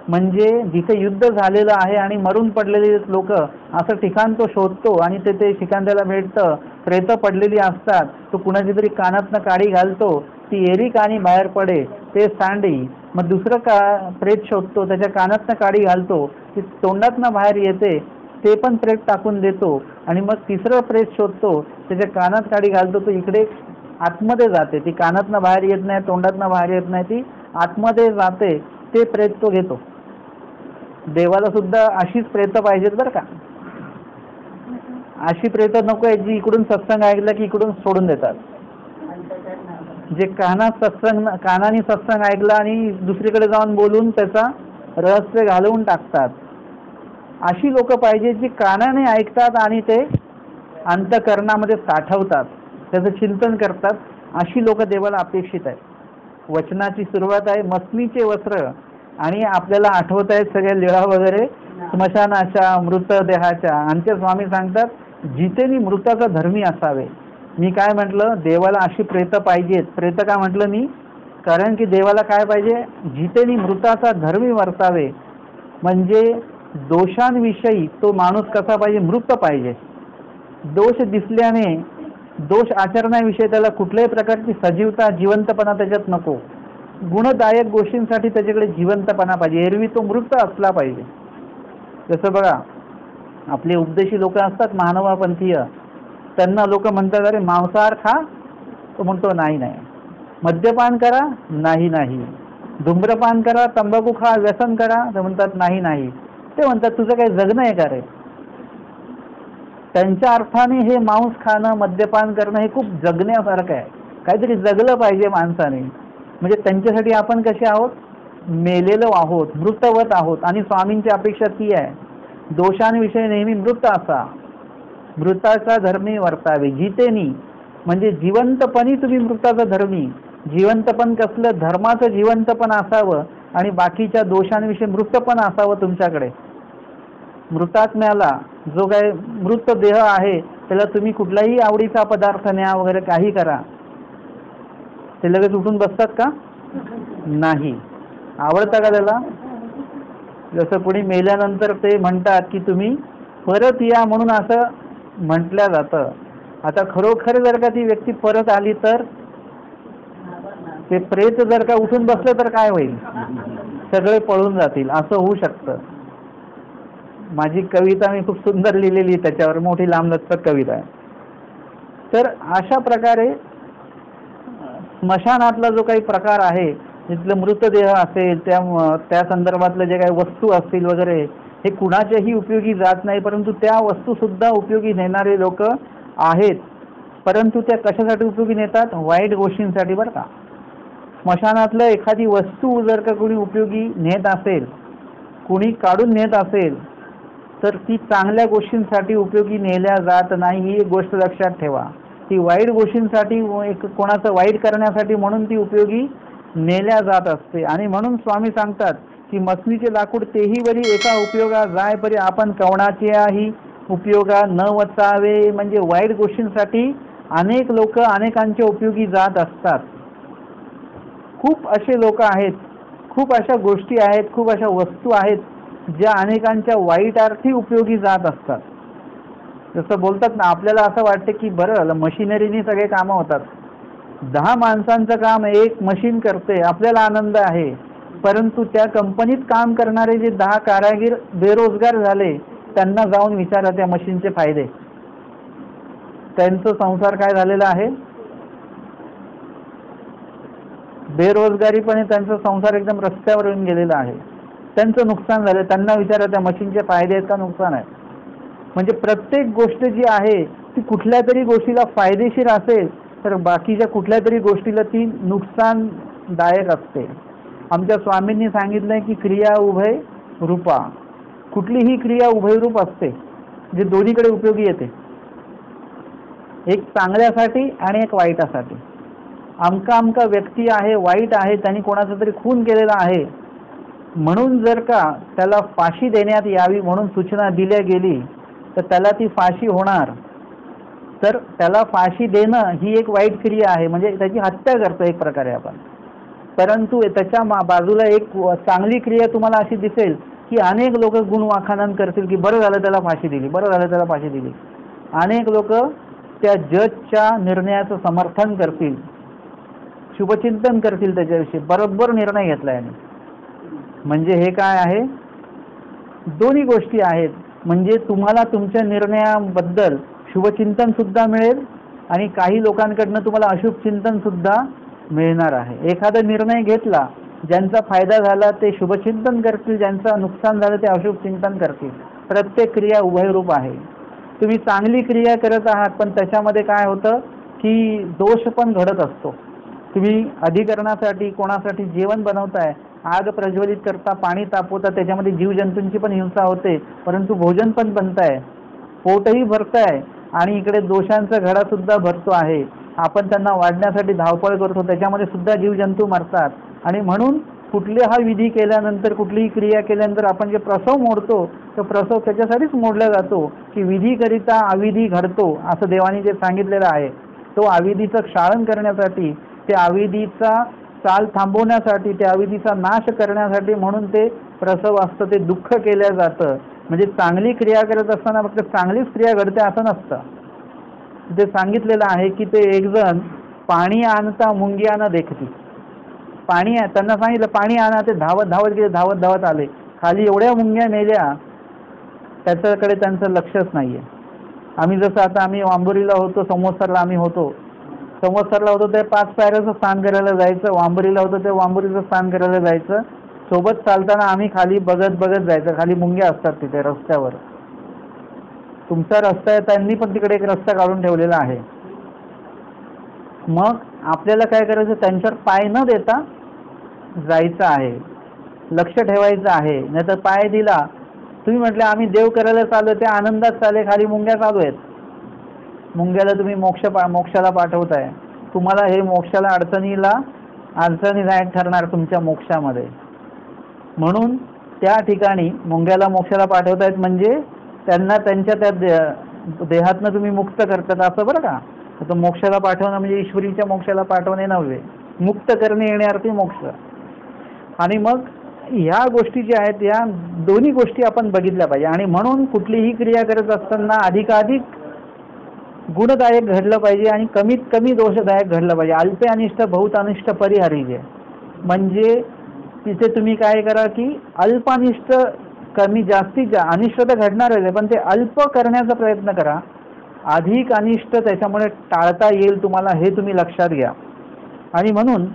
म्हणजे जिथे युद्ध झालेलं आहे आणि मरून पडलेले लोक असं ठिकाण तो शोधतो आणि ते ठिकाण त्याला भेटतं. प्रेतं पडलेली असतात. तो कुणाची तरी कानातनं काडी घालतो, ती एरी कानी बाहेर पडे ते सांडी. मग दुसरं प्रेत शोधतो, त्याच्या कानातनं काडी घालतो, ती तोंडातनं बाहेर येते, ते पण प्रेत टाकून देतो. आणि मग तिसरं प्रेत शोधतो, त्याच्या कानात काडी घालतो, तो इकडे आतमध्ये जाते, ती कानातनं बाहेर येत नाही, तोंडातनं बाहेर येत नाही, ती आतमध्ये जाते, ते प्रेत तो घेतो. देवाला सुद्धा अशीच प्रेतं पाहिजेत बरं का. अशी प्रेतं नको आहे जी इकडून सत्संग ऐकला की इकडून सोडून देतात. जे कानाने सत्संग ऐकला आणि दुसरीकडे जाऊन बोलून त्याचा रहस्य घालवून टाकतात. अशी लोक पाहिजे जी कानाने ऐकतात आणि ते अंतःकरणामध्ये साठवतात, त्याचं चिंतन करतात. अशी लोक देवाला अपेक्षित आहे. वचनाची सुरुवात आहे मसनीचे वस्त्र, आणि आपल्याला आठवत आहेत सगळ्या लीळा वगैरे स्मशानाच्या, मृतदेहाच्या. आमचे स्वामी सांगतात जितेनी मृताचा धर्मी असावे. मी काय म्हटलं? देवाला अशी प्रेतं पाहिजेत. प्रेतं का म्हटलं मी? कारण की देवाला काय पाहिजे? जितेनी मृताचा धर्मी वर्तावे. म्हणजे दोषांविषयी तो माणूस कसा पाहिजे? मृत पाहिजे. दोष दिसल्याने, दोष आचरण्याविषयी त्याला कुठल्याही प्रकारची सजीवता, जिवंतपणा त्याच्यात नको. गुणदायक गोष्टींसाठी त्याच्याकडे जिवंतपणा पाहिजे. एरवी तो मृत असला पाहिजे. जसं बघा, आपले उपदेशी लोक असतात मानवापंथीय, त्यांना लोक म्हणतात अरे मांसाहार खा, तो म्हणतो नाही नाही. मद्यपान करा, नाही नाही. धूम्रपान करा, तंबाखू खा, व्यसन करा, ते म्हणतात नाही नाही. ते म्हणतात तुझं काही जगणं आहे का रे? त्यांच्या अर्थाने हे मांस खाणं, मद्यपान करणं हे खूप जगण्यासारखं आहे. काहीतरी जगलं पाहिजे माणसाने. म्हणजे त्यांच्यासाठी आपण कसे आहोत? मेलेलो आहोत, मृतवत आहोत. आणि स्वामींची अपेक्षा ती आहे, दोषांविषयी नेहमी मृत असा, मृताचा धर्मी वर्तावे. जितेनी म्हणजे जिवंतपणी तुम्ही मृताचा धर्मी. जिवंतपण कसलं? धर्माचं जिवंतपण असावं आणि बाकीच्या दोषांविषयी मृतपण असावं तुमच्याकडे. मृतात्म्याला, जो काय मृत देह आहे, त्याला तुम्ही कुठलाही आवडीचा पदार्थ न्या वगैरे काही करा, ते लगेच उठून बसतात का? नाही. आवडतं का त्याला? जसं कोणी मेल्यानंतर ते म्हणतात की तुम्ही परत या, म्हणून असं म्हटलं जातं. आता खरोखर जर का ती व्यक्ती परत आली तर ते प्रेत जर का उठून बसलं तर काय होईल? सगळे पळून जातील. असं होऊ शकतं. माझी कविता मी खूप सुंदर लिहिलेली, त्याच्यावर मोठी लांबलचक कविता आहे. तर अशा प्रकारे स्मशानातला जो काही प्रकार आहे, तिथलं मृतदेह असेल, त्या संदर्भातले जे काही वस्तू असतील वगैरे, हे कुणाच्याही उपयोगी जात नाही. परंतु त्या वस्तू सुद्धा उपयोगी नेणारे लोक आहेत. परंतु त्या कशासाठी उपयोगी नेतात? वाईट गोष्टींसाठी बरं का. स्मशानातलं एखादी वस्तू जर का कोणी उपयोगी नेत असेल, कोणी काढून नेत असेल, तर ती चांगल्या गोष्टींसाठी उपयोगी नेल्या जात नाही. ही एक गोष्ट लक्षात ठेवा. ती वाईट गोष्टींसाठी, कोणाचं वाईट करण्यासाठी म्हणून ती उपयोगी नेल्या जात असते. आणि म्हणून स्वामी सांगतात की मसनीचे लाकूड तेही वरी एका उपयोगा जाय परी आपण कवणाचेही उपयोगा न वचावे. म्हणजे वाईट गोष्टींसाठी अनेक लोक अनेकांच्या उपयोगी जात असतात. खूप असे लोक आहेत, खूप अशा गोष्टी आहेत, खूप अशा वस्तू आहेत ज्या अनेकांच्या वाईट अर्थी उपयोगी जात असतात. जसं बोलतात ना, आपल्याला असं वाटतं की बरं मशिनरीने सगळे कामं होतात. 10 माणसांचं काम एक मशीन करते, आपल्याला आनंद आहे. परंतु त्या कंपनीत काम करणारे जे 10 कारागीर बेरोजगार झाले, त्यांना जाऊन विचारा त्या मशीनचे फायदे. त्यांचा संसार काय झालेला आहे? बेरोजगारीपणे त्यांचा संसार एकदम रस्त्यावर येऊन गेलेला आहे. त्यांचं नुकसान झालं. त्यांना विचारा त्या मशीनचे फायदे आहेत का नुकसान आहे. म्हणजे प्रत्येक गोष्ट जी आहे ती कुठल्या तरी गोष्टीला फायदेशीर असेल तर बाकीच्या कुठल्या तरी गोष्टीला ती नुकसानदायक असते. आमच्या स्वामींनी सांगितलंय की क्रिया उभय रूपा. कुठलीही क्रिया उभयरूप असते, जे दोन्हीकडे उपयोगी येते, एक चांगल्यासाठी आणि एक वाईटासाठी. अमका अमका व्यक्ती आहे, वाईट आहे, त्यांनी कोणाचा तरी खून केलेला आहे म्हणून जर का त्याला फाशी देण्यात यावी म्हणून सूचना दिल्या गेली तर त्याला ती फाशी होणार. तर त्याला फाशी देणं ही एक वाईट क्रिया आहे, म्हणजे त्याची हत्या करतो एक प्रकारे आपण. परंतु त्याच्या बाजूला एक चांगली क्रिया तुम्हाला अशी दिसेल की अनेक लोक गुणवाखाणन करतील की बरं झालं त्याला फाशी दिली, बरं झालं त्याला फाशी दिली. अनेक लोक त्या जजच्या निर्णयाचं समर्थन करतील, शुभचिंतन करतील त्याच्याविषयी, बरोबर निर्णय घेतला याने. म्हणजे हे काय आहे? दोन्ही गोष्टी आहेत. म्हणजे तुम्हाला तुमच्या निर्णयाबद्दल शुभचिंतन सुद्धा मिळेल आणि काही लोकांकडनं तुम्हाला अशुभ चिंतन सुद्धा मिळणार आहे. एखादा निर्णय घेतला, ज्यांचा फायदा झाला ते शुभचिंतन करतील, ज्यांचं नुकसान झालं ते अशुभ चिंतन करतील. प्रत्येक क्रिया उभयरूप आहे. तुम्ही चांगली क्रिया करत आहात पण त्याच्यामध्ये काय होतं की दोष पण घडत असतो. तुम्ही अधिकरणासाठी कोणासाठी जेवण बनवताय, आग प्रज्वलित करता, पाणी तापवता, त्याच्यामध्ये जीवजंतूंची पण हिंसा होते, परंतु भोजन पण बनताय, पोटही भरताय आणि इकडे दोषांचा घडा सुद्धा भरतो आहे. आपण त्यांना वाढण्यासाठी धावपळ करतो, त्याच्यामध्ये सुद्धा जीवजंतू मरतात. आणि म्हणून कुठले हा विधी केल्यानंतर, कुठलीही क्रिया केल्यानंतर आपण जे प्रसव मोडतो तो प्रसव त्याच्यासाठीच मोडला जातो की विधीकरिता अविधी घडतो असं देवाने जे सांगितलेलं आहे. तो अविधीचं क्षालन करण्यासाठी, त्या अविधीचा चाल थांबवण्यासाठी, त्या अविधीचा नाश करण्यासाठी म्हणून ते प्रसव असतं, ते दुःख केलं जातं. म्हणजे चांगली क्रिया करत असताना फक्त चांगलीच क्रिया घडते असं नसतं. ते सांगितलेलं आहे की ते एक जण पाणी आणता मुंग्या न देखती. पाणी त्यांना सांगितलं पाणी आणा, ते धावत धावत गेले, धावत धावत आले, खाली एवढ्या मुंग्या मेल्या, त्याच्याकडे त्यांचं लक्षच नाहीये. आम्ही वांबोरीला होतो, संवत्सरला आम्ही होतो, संवत्सरला होतो ते 5 पायऱ्याचं स्नान करायला जायचं, वांबोरीला होतं ते वांबोरीचं स्नान करायला जायचं. सोबत चालताना आम्ही खाली बघत बघत जायचं, खाली मुंग्या असतात तिथे रस्त्यावर. तुमचा रस्ता आहे, त्यांनी पण तिकडे एक रस्ता काढून ठेवलेला आहे. मग आपल्याला काय करायचं, त्यांच्यावर पाय न देता जायचं आहे, लक्ष ठेवायचं आहे. नाही तर पाय दिला, तुम्ही म्हटलं आम्ही देव करायला चालू, ते आनंदात चाले, खाली मुंग्या चालू आहेत. मुंग्याला तुम्ही मोक्षाला पाठवताय, तुम्हाला हे मोक्षाला अडचणीदायक ठरणार तुमच्या मोक्षामध्ये. म्हणून त्या ठिकाणी मुंग्याला मोक्षाला पाठवतायत म्हणजे त्यांना त्यांच्या त्या देहातनं तुम्ही मुक्त करतात असं बरं का. तर मोक्षाला पाठवणं म्हणजे ईश्वरीच्या मोक्षाला पाठवणे नव्हे, मुक्त करणे येण्यार्थी मोक्ष. आणि मग ह्या गोष्टी ज्या आहेत या दोन्ही गोष्टी आपण बघितल्या पाहिजे. आणि म्हणून कुठलीही क्रिया करत असताना अधिकाधिक गुणदायक घडलं पाहिजे आणि कमीत कमी दोषदायक घडलं पाहिजे. अल्पे अनिष्ट बहुत अनिष्ट परिहरिजे. म्हणजे तिथे तुम्ही काय करा की अल्पानिष्ट कमी जास्तीत अनिष्ट तर घडणार आहे पण ते अल्प करण्याचा प्रयत्न करा. अधिक अनिष्ट त्याच्यामुळे टाळता येईल तुम्हाला, हे तुम्ही लक्षात घ्या. आणि म्हणून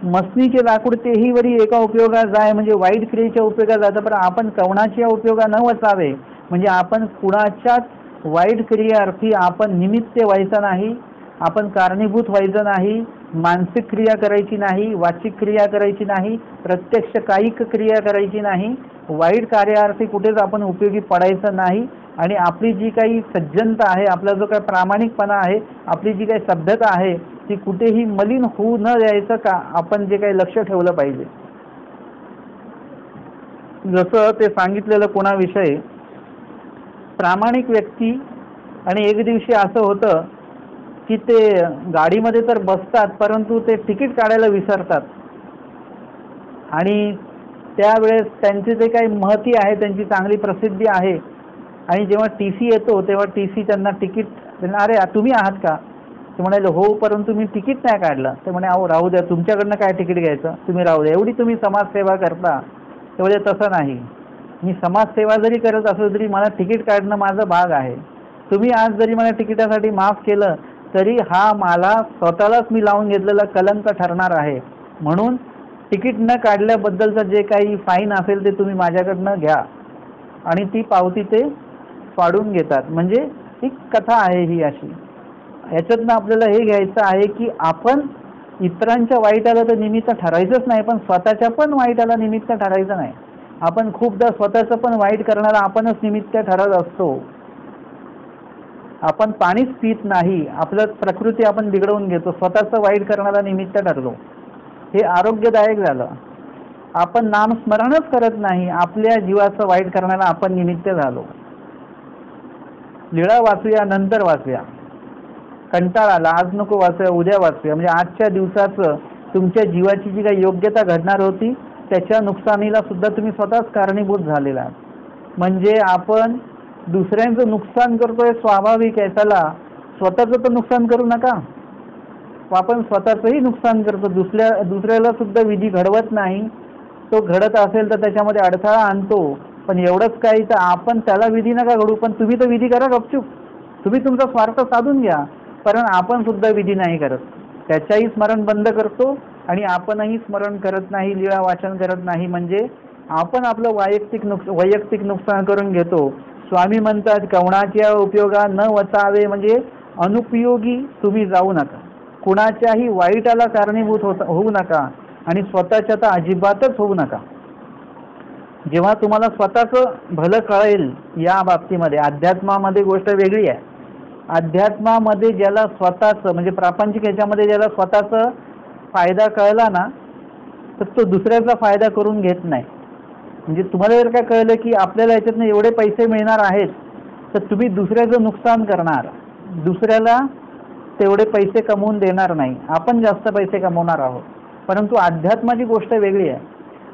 मसनीचे लाकूड तेही वरी एका उपयोगा जाय. म्हणजे वाईट क्रियेच्या उपयोगा जातं, पण आपण कवणाच्या उपयोगा न वचावे. म्हणजे आपण कुणाच्याच वाईट क्रियार्थी आपण निमित्त व्हायचं नाही, आपण कारणीभूत व्हायचं नाही, मानसिक क्रिया करायची नाही, वाचिक क्रिया करायची नाही, प्रत्यक्ष कायिक क्रिया करायची नाही, वाईट कार्यार्थी कुठेच आपण उपयोगी पडायचं नाही. आणि आपली जी काही सज्जनता आहे, आपला जो काही प्रामाणिकपणा आहे, आपली जी काही सभ्यता आहे ती कुठेही मलिन होऊ न द्यायचं का आपण जे काही लक्ष ठेवलं पाहिजे. जसं ते सांगितलेलं कोणाविषयी, प्रामाणिक व्यक्ती, आणि एक दिवशी असं होतं की ते गाडीमध्ये तर बसतात परंतु ते तिकीट काढायला विसरतात. आणि त्यावेळेस त्यांचे जे काही महती आहे, त्यांची चांगली प्रसिद्धी आहे, आणि जेव्हा TC येतो तेव्हा TC त्यांना तिकीट, अरे तुम्ही आहात का? ते म्हणाले हो, परंतु मी तिकीट नाही काढलं. ते म्हणे अहो राहू द्या, तुमच्याकडनं काय तिकीट घ्यायचं, तुम्ही राहू द्या, एवढी तुम्ही समाजसेवा करता. ते म्हणजे तसं नाही, मी समाजसेवा जरी करत असलो तरी मला तिकीट काढणं माझं भाग आहे. तुम्ही आज जरी मला तिकिटासाठी माफ केलं तरी हा मला स्वतःलाच मी लावून घेतलेला कलंक ठरणार आहे. म्हणून तिकीट न काढल्याबद्दलचं जे काही फाईन असेल ते तुम्ही माझ्याकडनं घ्या. आणि ती पावती ते फाडून घेतात. म्हणजे ही कथा आहे ही अशी. याच्यातनं आपल्याला हे घ्यायचं आहे की आपण इतरांच्या वाईटाला तर निमित्त ठरायचंच नाही, पण स्वतःच्या पण वाईटाला निमित्त ठरायचं नाही. आपण खूपदा स्वतःचं पण वाईट करणारा आपणच निमित्त ठरत असतो. आपण पाणीच पित नाही, आपलं प्रकृती आपण बिघडवून घेतो, स्वतःचं वाईट करणारा निमित्त ठरलो. हे आरोग्यदायक झालं. आपण नामस्मरणच करत नाही, आपल्या जीवाचं वाईट करणारा आपण निमित्त झालो. लीळा वाचूया, नंतर वाचूया. कंटाळा आला, आज नको वाचूया, उद्या वाचूया. म्हणजे आजच्या दिवसाचं तुमच्या जीवाची जी काही योग्यता घडणार होती त्याच्या नुकसानीला सुद्धा तुम्ही स्वतःच कारणीभूत झालेला आहात. म्हणजे आपण दुसऱ्यांचं नुकसान करतोय स्वाभाविक आहे, चला स्वतःचं तर नुकसान करू नका. आपण स्वतःचंही नुकसान करतो, दुसऱ्याला सुद्धा विधी घडवत नाही. तो घडत असेल तर त्याच्यामध्ये अडथळा आणतो, पण एवढंच काही तर आपण त्याला विधी नका घडू, पण तुम्ही तर विधी करा गपचूप, तुम्ही तुमचा स्वार्थ साधून घ्या. कारण आपण सुद्धा विधी नाही करत, त्याच्याही स्मरण बंद करतो आणि आपणही स्मरण करत नाही, लीळा वाचन करत नाही. म्हणजे आपण आपलं वैयक्तिक नुकसान करून घेतो. स्वामी म्हणतात कवणाच्या उपयोगा न वचावे, म्हणजे अनुपयोगी तुम्ही जाऊ नका, कुणाच्याही वाईटाला कारणीभूत होऊ नका आणि स्वतःच्या तर अजिबातच होऊ नका. जेव्हा तुम्हाला स्वतःचं भलं कळेल, या बाबतीमध्ये अध्यात्मामध्ये गोष्ट वेगळी आहे. अध्यात्मामध्ये ज्याला स्वतःचं म्हणजे प्रापंचिक याच्यामध्ये ज्याला स्वतःचा फायदा कळला ना, तर तो दुसऱ्याचा फायदा करून घेत नाही. म्हणजे तुम्हाला जर काय कळलं की आपल्याला याच्यातनं एवढे पैसे मिळणार आहेत, तर तुम्ही दुसऱ्याचं नुकसान करणार, दुसऱ्याला तेवढे पैसे कमवून देणार नाही, आपण जास्त पैसे कमवणार आहोत. परंतु अध्यात्माची गोष्ट वेगळी आहे.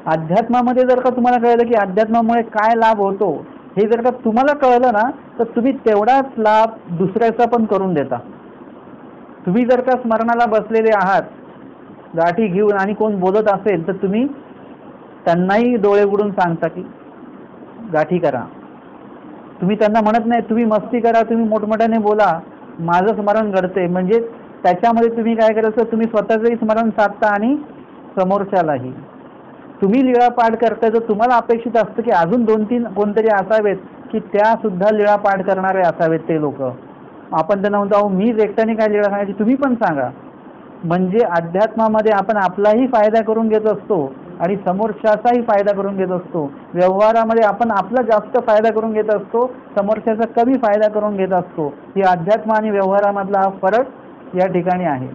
अध्यात्मामध्ये जर का तुम्हाला कळलं की अध्यात्मामुळे काय लाभ होतो, हे जर का तुम्हाला कळलं ना, तर तुम्ही तेवढाच लाभ दुसऱ्याचा पण करून देता. तुम्ही जर का स्मरणाला बसलेले आहात गाठी घेऊन आणि कोण बोलत असेल तर तुम्ही त्यांनाही डोळे उघडून सांगता की गाठी करा. तुम्ही त्यांना म्हणत नाही तुम्ही मस्ती करा, तुम्ही मोठमोठ्याने बोला, माझं स्मरण घडते. म्हणजे त्याच्यामध्ये तुम्ही काय करायचं, तुम्ही स्वतःचंही स्मरण साधता आणि समोरच्यालाही. तुम्ही लीळा पाठ करताय तर तुम्हाला अपेक्षित असतं की अजून 2-3 कोणतरी असावेत की त्या सुद्धा लीळा पाठ करणारे असावेत ते लोक. आपण त्यांना म्हणतो मीच एकट्याने काय लीळा सांगायची, तुम्ही पण सांगा. म्हणजे अध्यात्मामध्ये आपण आपलाही फायदा करून घेत असतो आणि समोरच्याचाही फायदा करून घेत असतो. व्यवहारामध्ये आपण आपला जास्त फायदा करून घेत असतो, समोरच्याचा कमी फायदा करून घेत असतो. ही अध्यात्म आणि व्यवहारामधला हा फरक या ठिकाणी आहे.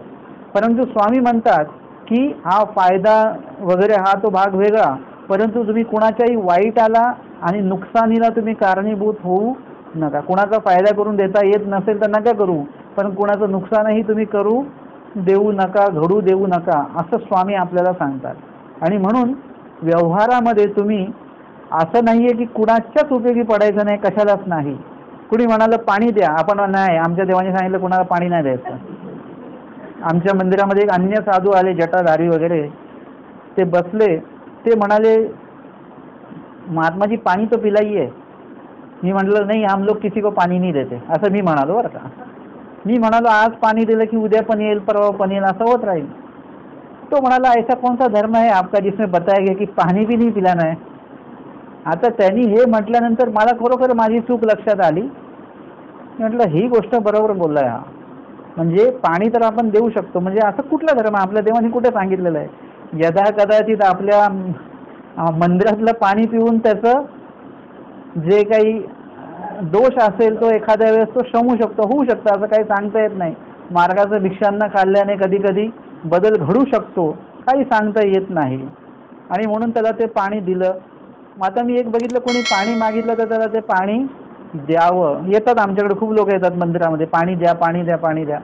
परंतु स्वामी म्हणतात की हा फायदा वगैरे हा तो भाग वेगळा, परंतु तुम्ही कुणाच्याही वाईटाला आणि नुकसानीला तुम्ही कारणीभूत होऊ नका. कुणाचा फायदा करून देता येत नसेल तर नका करू, पण कुणाचं नुकसानही तुम्ही करू देऊ नका, घडू देऊ नका, असं स्वामी आपल्याला सांगतात. आणि म्हणून व्यवहारामध्ये तुम्ही असं नाही आहे की कुणाच्याच उपयोगी पडायचं नाही, कशालाच नाही. कुणी म्हणालं पाणी द्या, आपण नाही, आमच्या देवाने सांगितलं कुणाला पाणी नाही द्यायचं. आमच्या मंदिरामध्ये एक अन्य साधू आले, जटाधारी वगैरे, ते बसले, ते म्हणाले महात्मा जी पाणी तो पिलाइए. मी म्हटलं नाही, हम लोग किसी को पाणी नहीं देते, असं मी म्हणालो बरं का. मी म्हणालो आज पाणी दिलं की उद्या पण येईल, परवा पण येईल, असं होत राहील. तो म्हणाला ऐसा कौन सा धर्म है आपका जिसमें बताया गया की पाणी भी नहीं पिलाना है. आता त्यांनी हे म्हटल्यानंतर मला खरोखर माझी चूक लक्षात आली. म्हटलं ही गोष्ट बरोबर बोललाय हा. म्हणजे पाणी तर आपण देऊ शकतो, म्हणजे असं कुठला धर्म आपल्या देवाने कुठे सांगितलेलं आहे. यदा कदाचित आपल्या मंदिरातलं पाणी पिऊन त्याचं जे काही दोष असेल तो एखाद्या वेळेस तो शमू शकतो, होऊ शकतं, असं काही सांगता येत नाही. मार्गाचं भिक्षांना खाल्ल्याने कधी कधी बदल घडू शकतो, काही सांगता येत नाही. आणि म्हणून त्याला ते पाणी दिलं. मग आता मी एक बघितलं, कोणी पाणी मागितलं तर त्याला ते पाणी द्यावं. येतात आमच्याकडे खूप लोक येतात मंदिरामध्ये, पाणी द्या, पाणी द्या, पाणी द्या.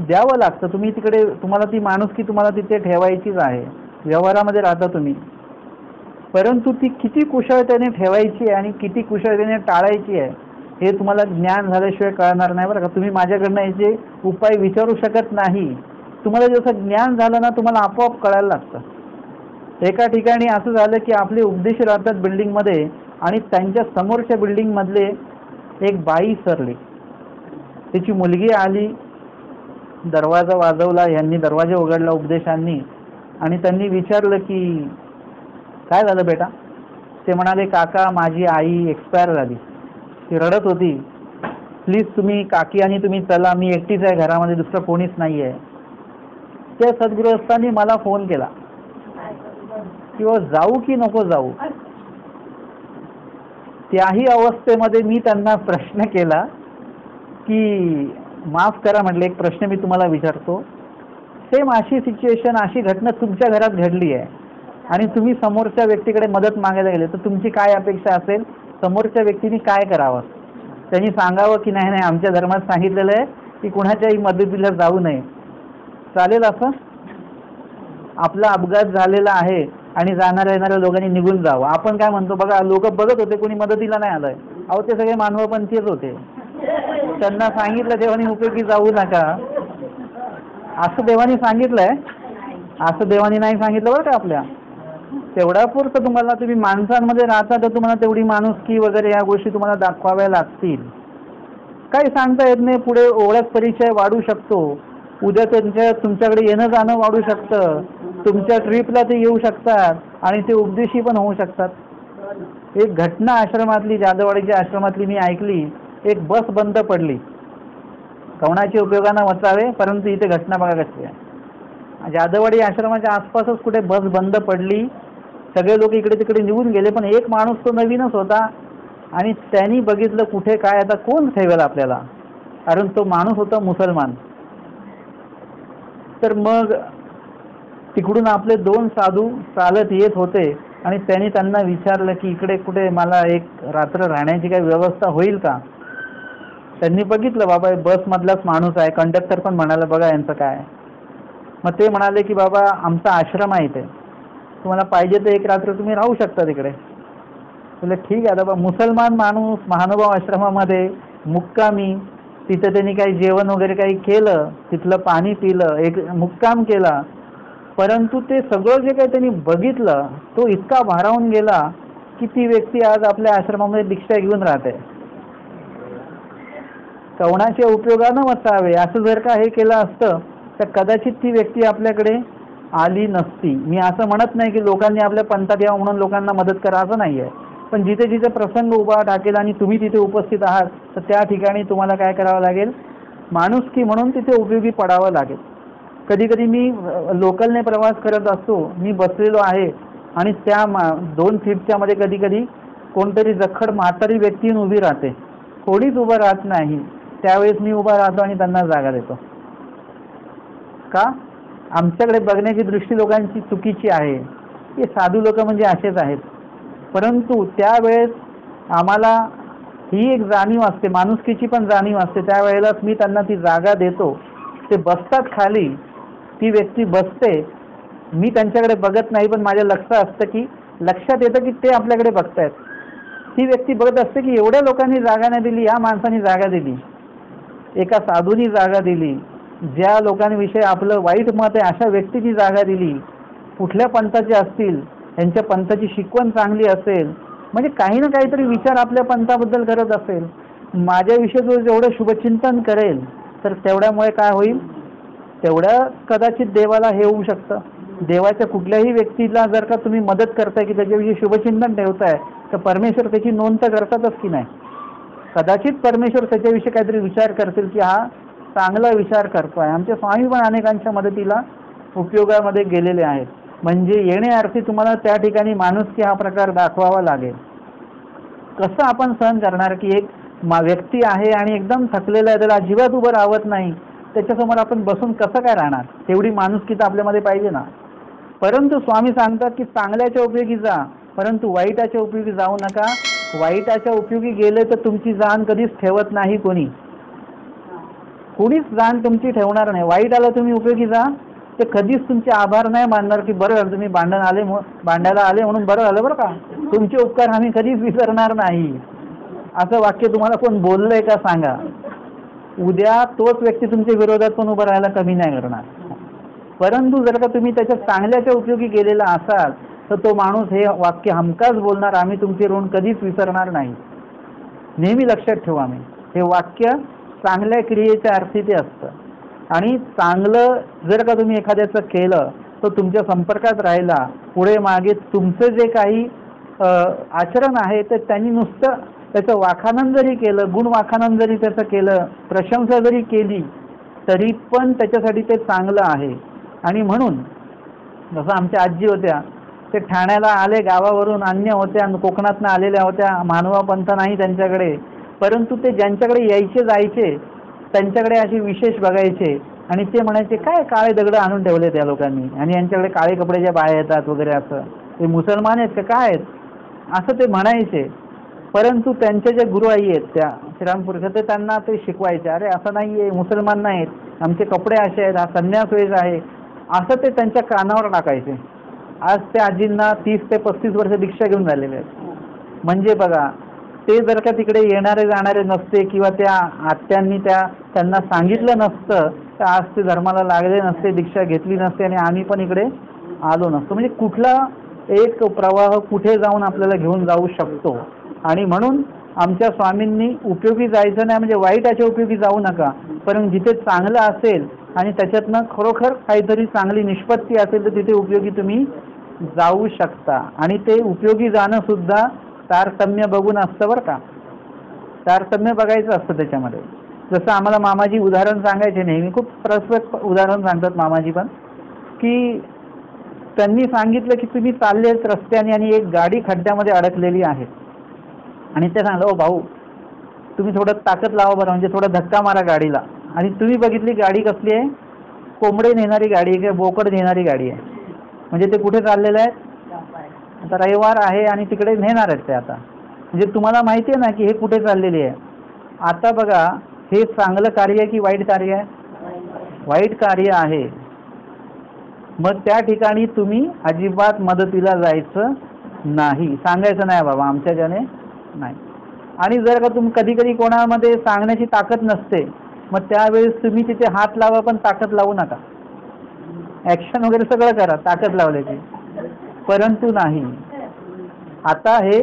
द्यावं लागतं. तुम्ही तिकडे, तुम्हाला ती माणुसकी तुम्हाला तिथे ठेवायचीच आहे, व्यवहारामध्ये राहता तुम्ही. परंतु ती किती कुशलतेने ठेवायची आहे आणि किती कुशलतेने टाळायची आहे हे तुम्हाला ज्ञान झाल्याशिवाय कळणार नाही बरं का. तुम्ही माझ्याकडनं याचे उपाय विचारू शकत नाही. तुम्हाला जसं ज्ञान झालं ना, तुम्हाला आपोआप कळायला लागतं. एका ठिकाणी असं झालं की आपले उपदेश राहतात बिल्डिंगमध्ये आणि त्यांच्या समोरच्या बिल्डिंगमधले एक बाई सरली. तिची मुलगी आली, दरवाजा वाजवला, यांनी दरवाजा उघडला उपदेशांनी, आणि त्यांनी विचारलं की काय झालं बेटा. ते म्हणाले, काका माझी आई एक्सपायर झाली. ती रडत होती. प्लीज तुम्ही काकी आणि तुम्ही चला, मी एकटीच आहे घरामध्ये, दुसरं कोणीच नाही आहे. त्या सद्गृहस्थांनी मला फोन केला किंवा जाऊ की नको जाऊ. त्याही अवस्थेमध्ये मी त्यांना प्रश्न केला की माफ करा म्हटलं, एक प्रश्न मी तुम्हाला विचारतो. सेम अशी सिच्युएशन, अशी घटना तुमच्या घरात घडली आहे आणि तुम्ही समोरच्या व्यक्तीकडे मदत मागायला गेले तर तुमची काय अपेक्षा असेल? समोरच्या व्यक्तीने काय करावं? त्यांनी सांगावं की नाही नाही, आमच्या धर्मात सांगितलेलं आहे की कुणाच्याही मदतीला जाऊ नये. चालेल असं? आपला अपघात झालेला आहे आणि जाणाऱ्या येणाऱ्या लोकांनी निघून जावं. आपण काय म्हणतो बघा, लोक बघत होते, कोणी मदतीला नाही आलंय. अहो ते सगळे मानवपंथीच होते. त्यांना सांगितलं देवानी उपयोगी जाऊ नका असं देवानी सांगितलंय, असं देवानी नाही सांगितलं बरं का. आपल्या तेवढ्या पुरतं तुम्हाला, तुम्ही माणसांमध्ये राहता तर तुम्हाला तेवढी माणुसकी वगैरे या गोष्टी तुम्हाला दाखवाव्या लागतील. काही सांगता येत नाही. पुढे ओळख परिचय वाढू शकतो, उद्या तुमच्याकडे येणं जाणं वाढू शकतं, तुमच्या ट्रिपला ते येऊ शकतात आणि ते उपदेशी पण होऊ शकतात. एक घटना आश्रमातली, जाधववाडीच्या आश्रमातली मी ऐकली. एक बस बंद पडली, कोणाच्या उपयोगानं वाचावे, परंतु इथे घटना बघा कशी आहे. जाधववाडी आश्रमाच्या आसपासच कुठे बस बंद पडली, सगळे लोक इकडे तिकडे निघून गेले, पण एक माणूस तो नवीनच होता आणि त्यांनी बघितलं कुठे काय, आता कोण ठेवेल आपल्याला, कारण तो माणूस होता मुसलमान. तर मग तिकडून आपले 2 साधू चालत येत होते आणि त्यांना विचारलं की इकडे कुठे मला एक रात्र राहण्याची काही व्यवस्था होईल का. त्यांनी बघितलं बाबा बसमधलाच माणूस आहे, कंडक्टर पण म्हणाला बघा यांचं काय. मग ते म्हणाले की बाबा आमचा आश्रम आहे इथे, तुम्हाला पाहिजे तर एक रात्र तुम्ही राहू शकता तिकडे. बोले ठीक आहे. बाबा मुसलमान माणूस महानुभाव आश्रमामध्ये मुक्कामी, तिथं त्यांनी काही जेवण वगैरे काही केलं, तिथलं पाणी पिलं, एक मुक्काम केला. परंतु ते सगळं जे काही त्यांनी बघितलं तो इतका भारावून गेला की ती व्यक्ती आज आपल्या आश्रमामध्ये दीक्षा घेऊन राहते. कोणाच्या उपयोगानं वाचावे असं जर का हे केलं असतं तर कदाचित ती व्यक्ती आपल्याकडे आली नसती. मी असं म्हणत नाही की लोकांनी आपल्या पंथात यावं म्हणून लोकांना मदत करा, असं नाही आहे. पण जिथे जिथे प्रसंग उभा टाकेल आणि तुम्ही तिथे उपस्थित आहात तर त्या ठिकाणी तुम्हाला काय करावं लागेल, माणुसकी म्हणून तिथे उपयोगी पडावं लागेल. कधी कधी मी लोकलने प्रवास करत असतो, मी बसलेलो आहे आणि त्या 2 सीटच्या मध्ये कधी कधी कोणतरी जखड म्हातारी व्यक्ती उभी राहते, कोणीच उभं राहत नाही. त्यावेळेस मी उभा राहतो आणि त्यांना जागा देतो. का? आमच्याकडे बघण्याची दृष्टी लोकांची चुकीची आहे. हे साधू लोक म्हणजे असेच आहेत. परंतु त्यावेळेस आम्हाला ही एक जाणीव असते, माणुसकीची पण जाणीव असते. त्यावेळेलाच मी त्यांना ती जागा देतो. ते बसतात खाली, ती व्यक्ती बसते, मी त्यांच्याकडे बघत नाही, पण माझ्या लक्षात येतं की ते आपल्याकडे बघतायत. ती व्यक्ती बघत असते की एवढ्या लोकांनी जागा नाही दिली, या माणसाने जागा दिली, एका साधूनी जागा दिली, ज्या लोकांविषयी आपलं वाईट मत आहे अशा व्यक्तीची जागा दिली, कुठल्या पंथाचे असतील, त्यांच्या पंथाची शिकवण चांगली असेल, म्हणजे काही ना काहीतरी विचार आपल्या पंथाबद्दल करत असेल, माझ्याविषयी जो जेवढं शुभचिंतन करेल तर तेवढ्यामुळे काय होईल, तेवढ्या कदाचित देवाला हे होऊ शकतं. देवाच्या कुठल्याही व्यक्तीला जर का तुम्ही मदत करताय की त्याच्याविषयी शुभचिंतन ठेवताय तर परमेश्वर त्याची नोंद तर करतातच की नाही. कदाचित परमेश्वर त्याच्याविषयी काहीतरी विचार करतील की हा चांगला विचार करतोय. आमचे स्वामी पण अनेकांच्या मदतीला उपयोगामध्ये गेलेले आहेत. म्हणजे येण्याअर्थी तुम्हाला त्या ठिकाणी माणुसकी हा प्रकार दाखवावा लागेल. कसं आपण सहन करणार की एक व्यक्ती आहे आणि एकदम थकलेला आहे, त्याला अजिबात उभं राहत नाही, त्याच्यासमोर आपण बसून कसं काय राहणार? तेवढी माणुसकी तर आपल्यामध्ये पाहिजे ना. परंतु स्वामी सांगतात की चांगल्याच्या उपयोगी जा, परंतु वाईटाच्या उपयोगी जाऊ नका. वाईटाच्या उपयोगी गेले तर तुमची जाण कधीच ठेवत नाही कोणी, कोणीच जाण तुमची ठेवणार नाही. वाईटाला तुम्ही उपयोगी जा, ते कधीच तुमचे आभार नाही मानणार की बरं झालं तुम्ही भांडायला आले म्हणून बरं झालं बरं का, तुमचे उपकार आम्ही कधीच विसरणार नाही. असं वाक्य तुम्हाला कोण बोललंय का सांगा. उद्या तोच व्यक्ती तुमच्या विरोधात पण उभं राहायला कमी नाही करणार. परंतु जर का तुम्ही त्याच्या चांगल्याच्या उपयोगी गेलेला असाल तर तो माणूस हे वाक्य हमखास बोलणार, आम्ही तुमचे ऋण कधीच विसरणार नाही. नेहमी लक्षात ठेवा. आम्ही हे वाक्य चांगल्या क्रियेच्या अर्थी ते असतं. आणि चांगलं जर का तुम्ही एखाद्याचं केलं तर तुमच्या संपर्कात राहिला, पुढे मागे तुमचं जे काही आचरण आहे तर त्यांनी नुसतं त्याचं वाखाणन जरी केलं, गुण वाखाणन जरी त्याचं केलं, प्रशंसा जरी केली तरी पण त्याच्यासाठी ते चांगलं आहे. आणि म्हणून जसं आमच्या आजी होत्या, ते ठाण्याला आले गावावरून, अन्य होत्या, कोकणातनं आलेल्या होत्या, मानवा पंथ नाही त्यांच्याकडे, परंतु ते ज्यांच्याकडे यायचे जायचे त्यांच्याकडे अशी विशेष बघायचे आणि ते म्हणायचे काय काळे दगड आणून ठेवले त्या लोकांनी आणि यांच्याकडे काळे कपड्याच्या बाया येतात वगैरे, असं ते मुसलमान आहेत का काय आहेत असं ते म्हणायचे. परंतु त्यांच्या ज्या गुरुआई आहेत त्या श्रीरामपूरच्या, ते त्यांना ते शिकवायचे, अरे असं नाही आहे, मुसलमान नाहीत, आमचे कपडे असे आहेत, हा संन्यास वेश आहे, असं ते त्यांच्या कानावर टाकायचे. आज त्या आजींना 30 ते 35 वर्ष दीक्षा घेऊन झालेले आहेत. म्हणजे बघा, ते जर का तिकडे येणारे जाणारे नसते किंवा त्या आत्यांनी त्यांना सांगितलं नसतं तर आज ते धर्माला लागले नसते, दीक्षा घेतली नसते आणि आम्ही पण इकडे आलो नसतो. म्हणजे कुठला एक प्रवाह कुठे जाऊन आपल्याला घेऊन जाऊ शकतो. आणि म्हणून आमच्या स्वामींनी उपयोगी जायचं नाही म्हणजे वाईटाच्या उपयोगी जाऊ नका, पण जिथे चांगलं असेल आणि त्याच्यातनं खरोखर काहीतरी चांगली निष्पत्ती असेल तर तिथे उपयोगी तुम्ही जाऊ शकता. आणि ते उपयोगी जाणं सुद्धा तारतम्य बघून असतं बरं का. तारतम्य बघायचं असतं त्याच्यामध्ये. जसं आम्हाला मामाजी उदाहरण सांगायचे, नेहमी खूप प्रसक्त उदाहरण सांगतात मामाजी पण, की त्यांनी सांगितलं की तुम्ही चाललेत रस्त्याने आणि एक गाडी खड्ड्यामध्ये अडकलेली आहे आणि ते सांगलं, ओ भाऊ तुम्ही थोडं ताकद लावा बरं, म्हणजे थोडा धक्का मारा गाडीला. आणि तुम्ही बघितली गाडी कसली आहे, कोंबडे नेणारी गाडी आहे किंवा बोकड नेणारी गाडी आहे. म्हणजे ते कुठे चाललेलं आहे, आता रविवार आहे आणि तिकडे नेणार आहेत ते. आता म्हणजे तुम्हाला माहिती आहे ना की हे कुठे चाललेली आहे. आता बघा, हे चांगलं कार्य आहे की वाईट कार्य आहे, वाईट कार्य आहे. मग त्या ठिकाणी तुम्ही अजिबात मदतीला जायचं नाही, सांगायचं नाही बाबा आमच्या ज्याने नाही. आणि जर का तुम्ही कधी कधी कोणामध्ये सांगण्याची ताकद नसते, मग त्यावेळेस तुम्ही तिथे हात लावा पण ताकद लावू नका. ॲक्शन वगैरे सगळं करा ताकद लावल्याची, परंतु नाही. आता हे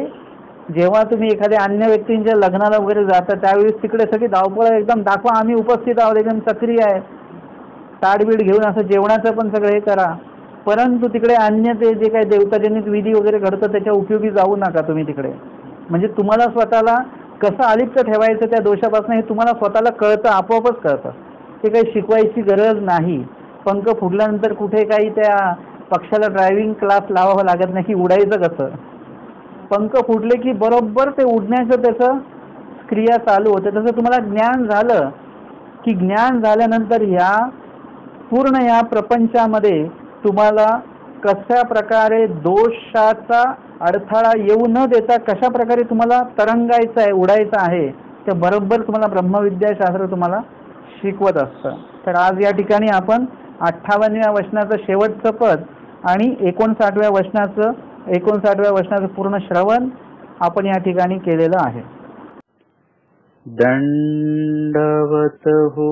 जेव्हा तुम्ही एखाद्या अन्य व्यक्तींच्या लग्नाला वगैरे जाता त्यावेळेस तिकडे सगळी धावपळ एकदम दाखवा, आम्ही उपस्थित आहोत, एकदम सक्रिय आहे, ताडबीड घेऊन असं जेवणाचं पण सगळं हे करा. परंतु तिकडे अन्य ते जे काही देवताजनित विधी वगैरे घडतं त्याच्या उपयोगी जाऊ नका तुम्ही तिकडे. म्हणजे तुम्हाला स्वतःला कसं अलिप्त ठेवायचं त्या दोषापासून हे तुम्हाला स्वतःला कळतं, आपोआपच कळतं. ते काही शिकवायची गरज नाही. पंख फुटल्यानंतर कुठे काही त्या पक्षाला ड्रायव्हिंग क्लास लावावं लागत नाही की उडायचं कसं. पंख फुटले की बरोबर ते उडण्याचं त्याचं क्रिया चालू होते. तसं तुम्हाला ज्ञान झालं की ज्ञान झाल्यानंतर ह्या पूर्ण या प्रपंचामध्ये तुम्हाला कशा प्रकारे दोषाचा अडथळा येऊ न देता कशा प्रकारे तुम्हाला तरंगायचं आहे, उडायचं आहे, ते बरोबर तुम्हाला ब्रह्मविद्याशास्त्र तुम्हाला शिकवत असतं. तर आज या ठिकाणी आपण 58व्या वचनाचं शेवटचं पद आणि 59व्या वचनाचं पूर्ण श्रवण आपण या ठिकाणी केलेलं आहे. दंडवत हो.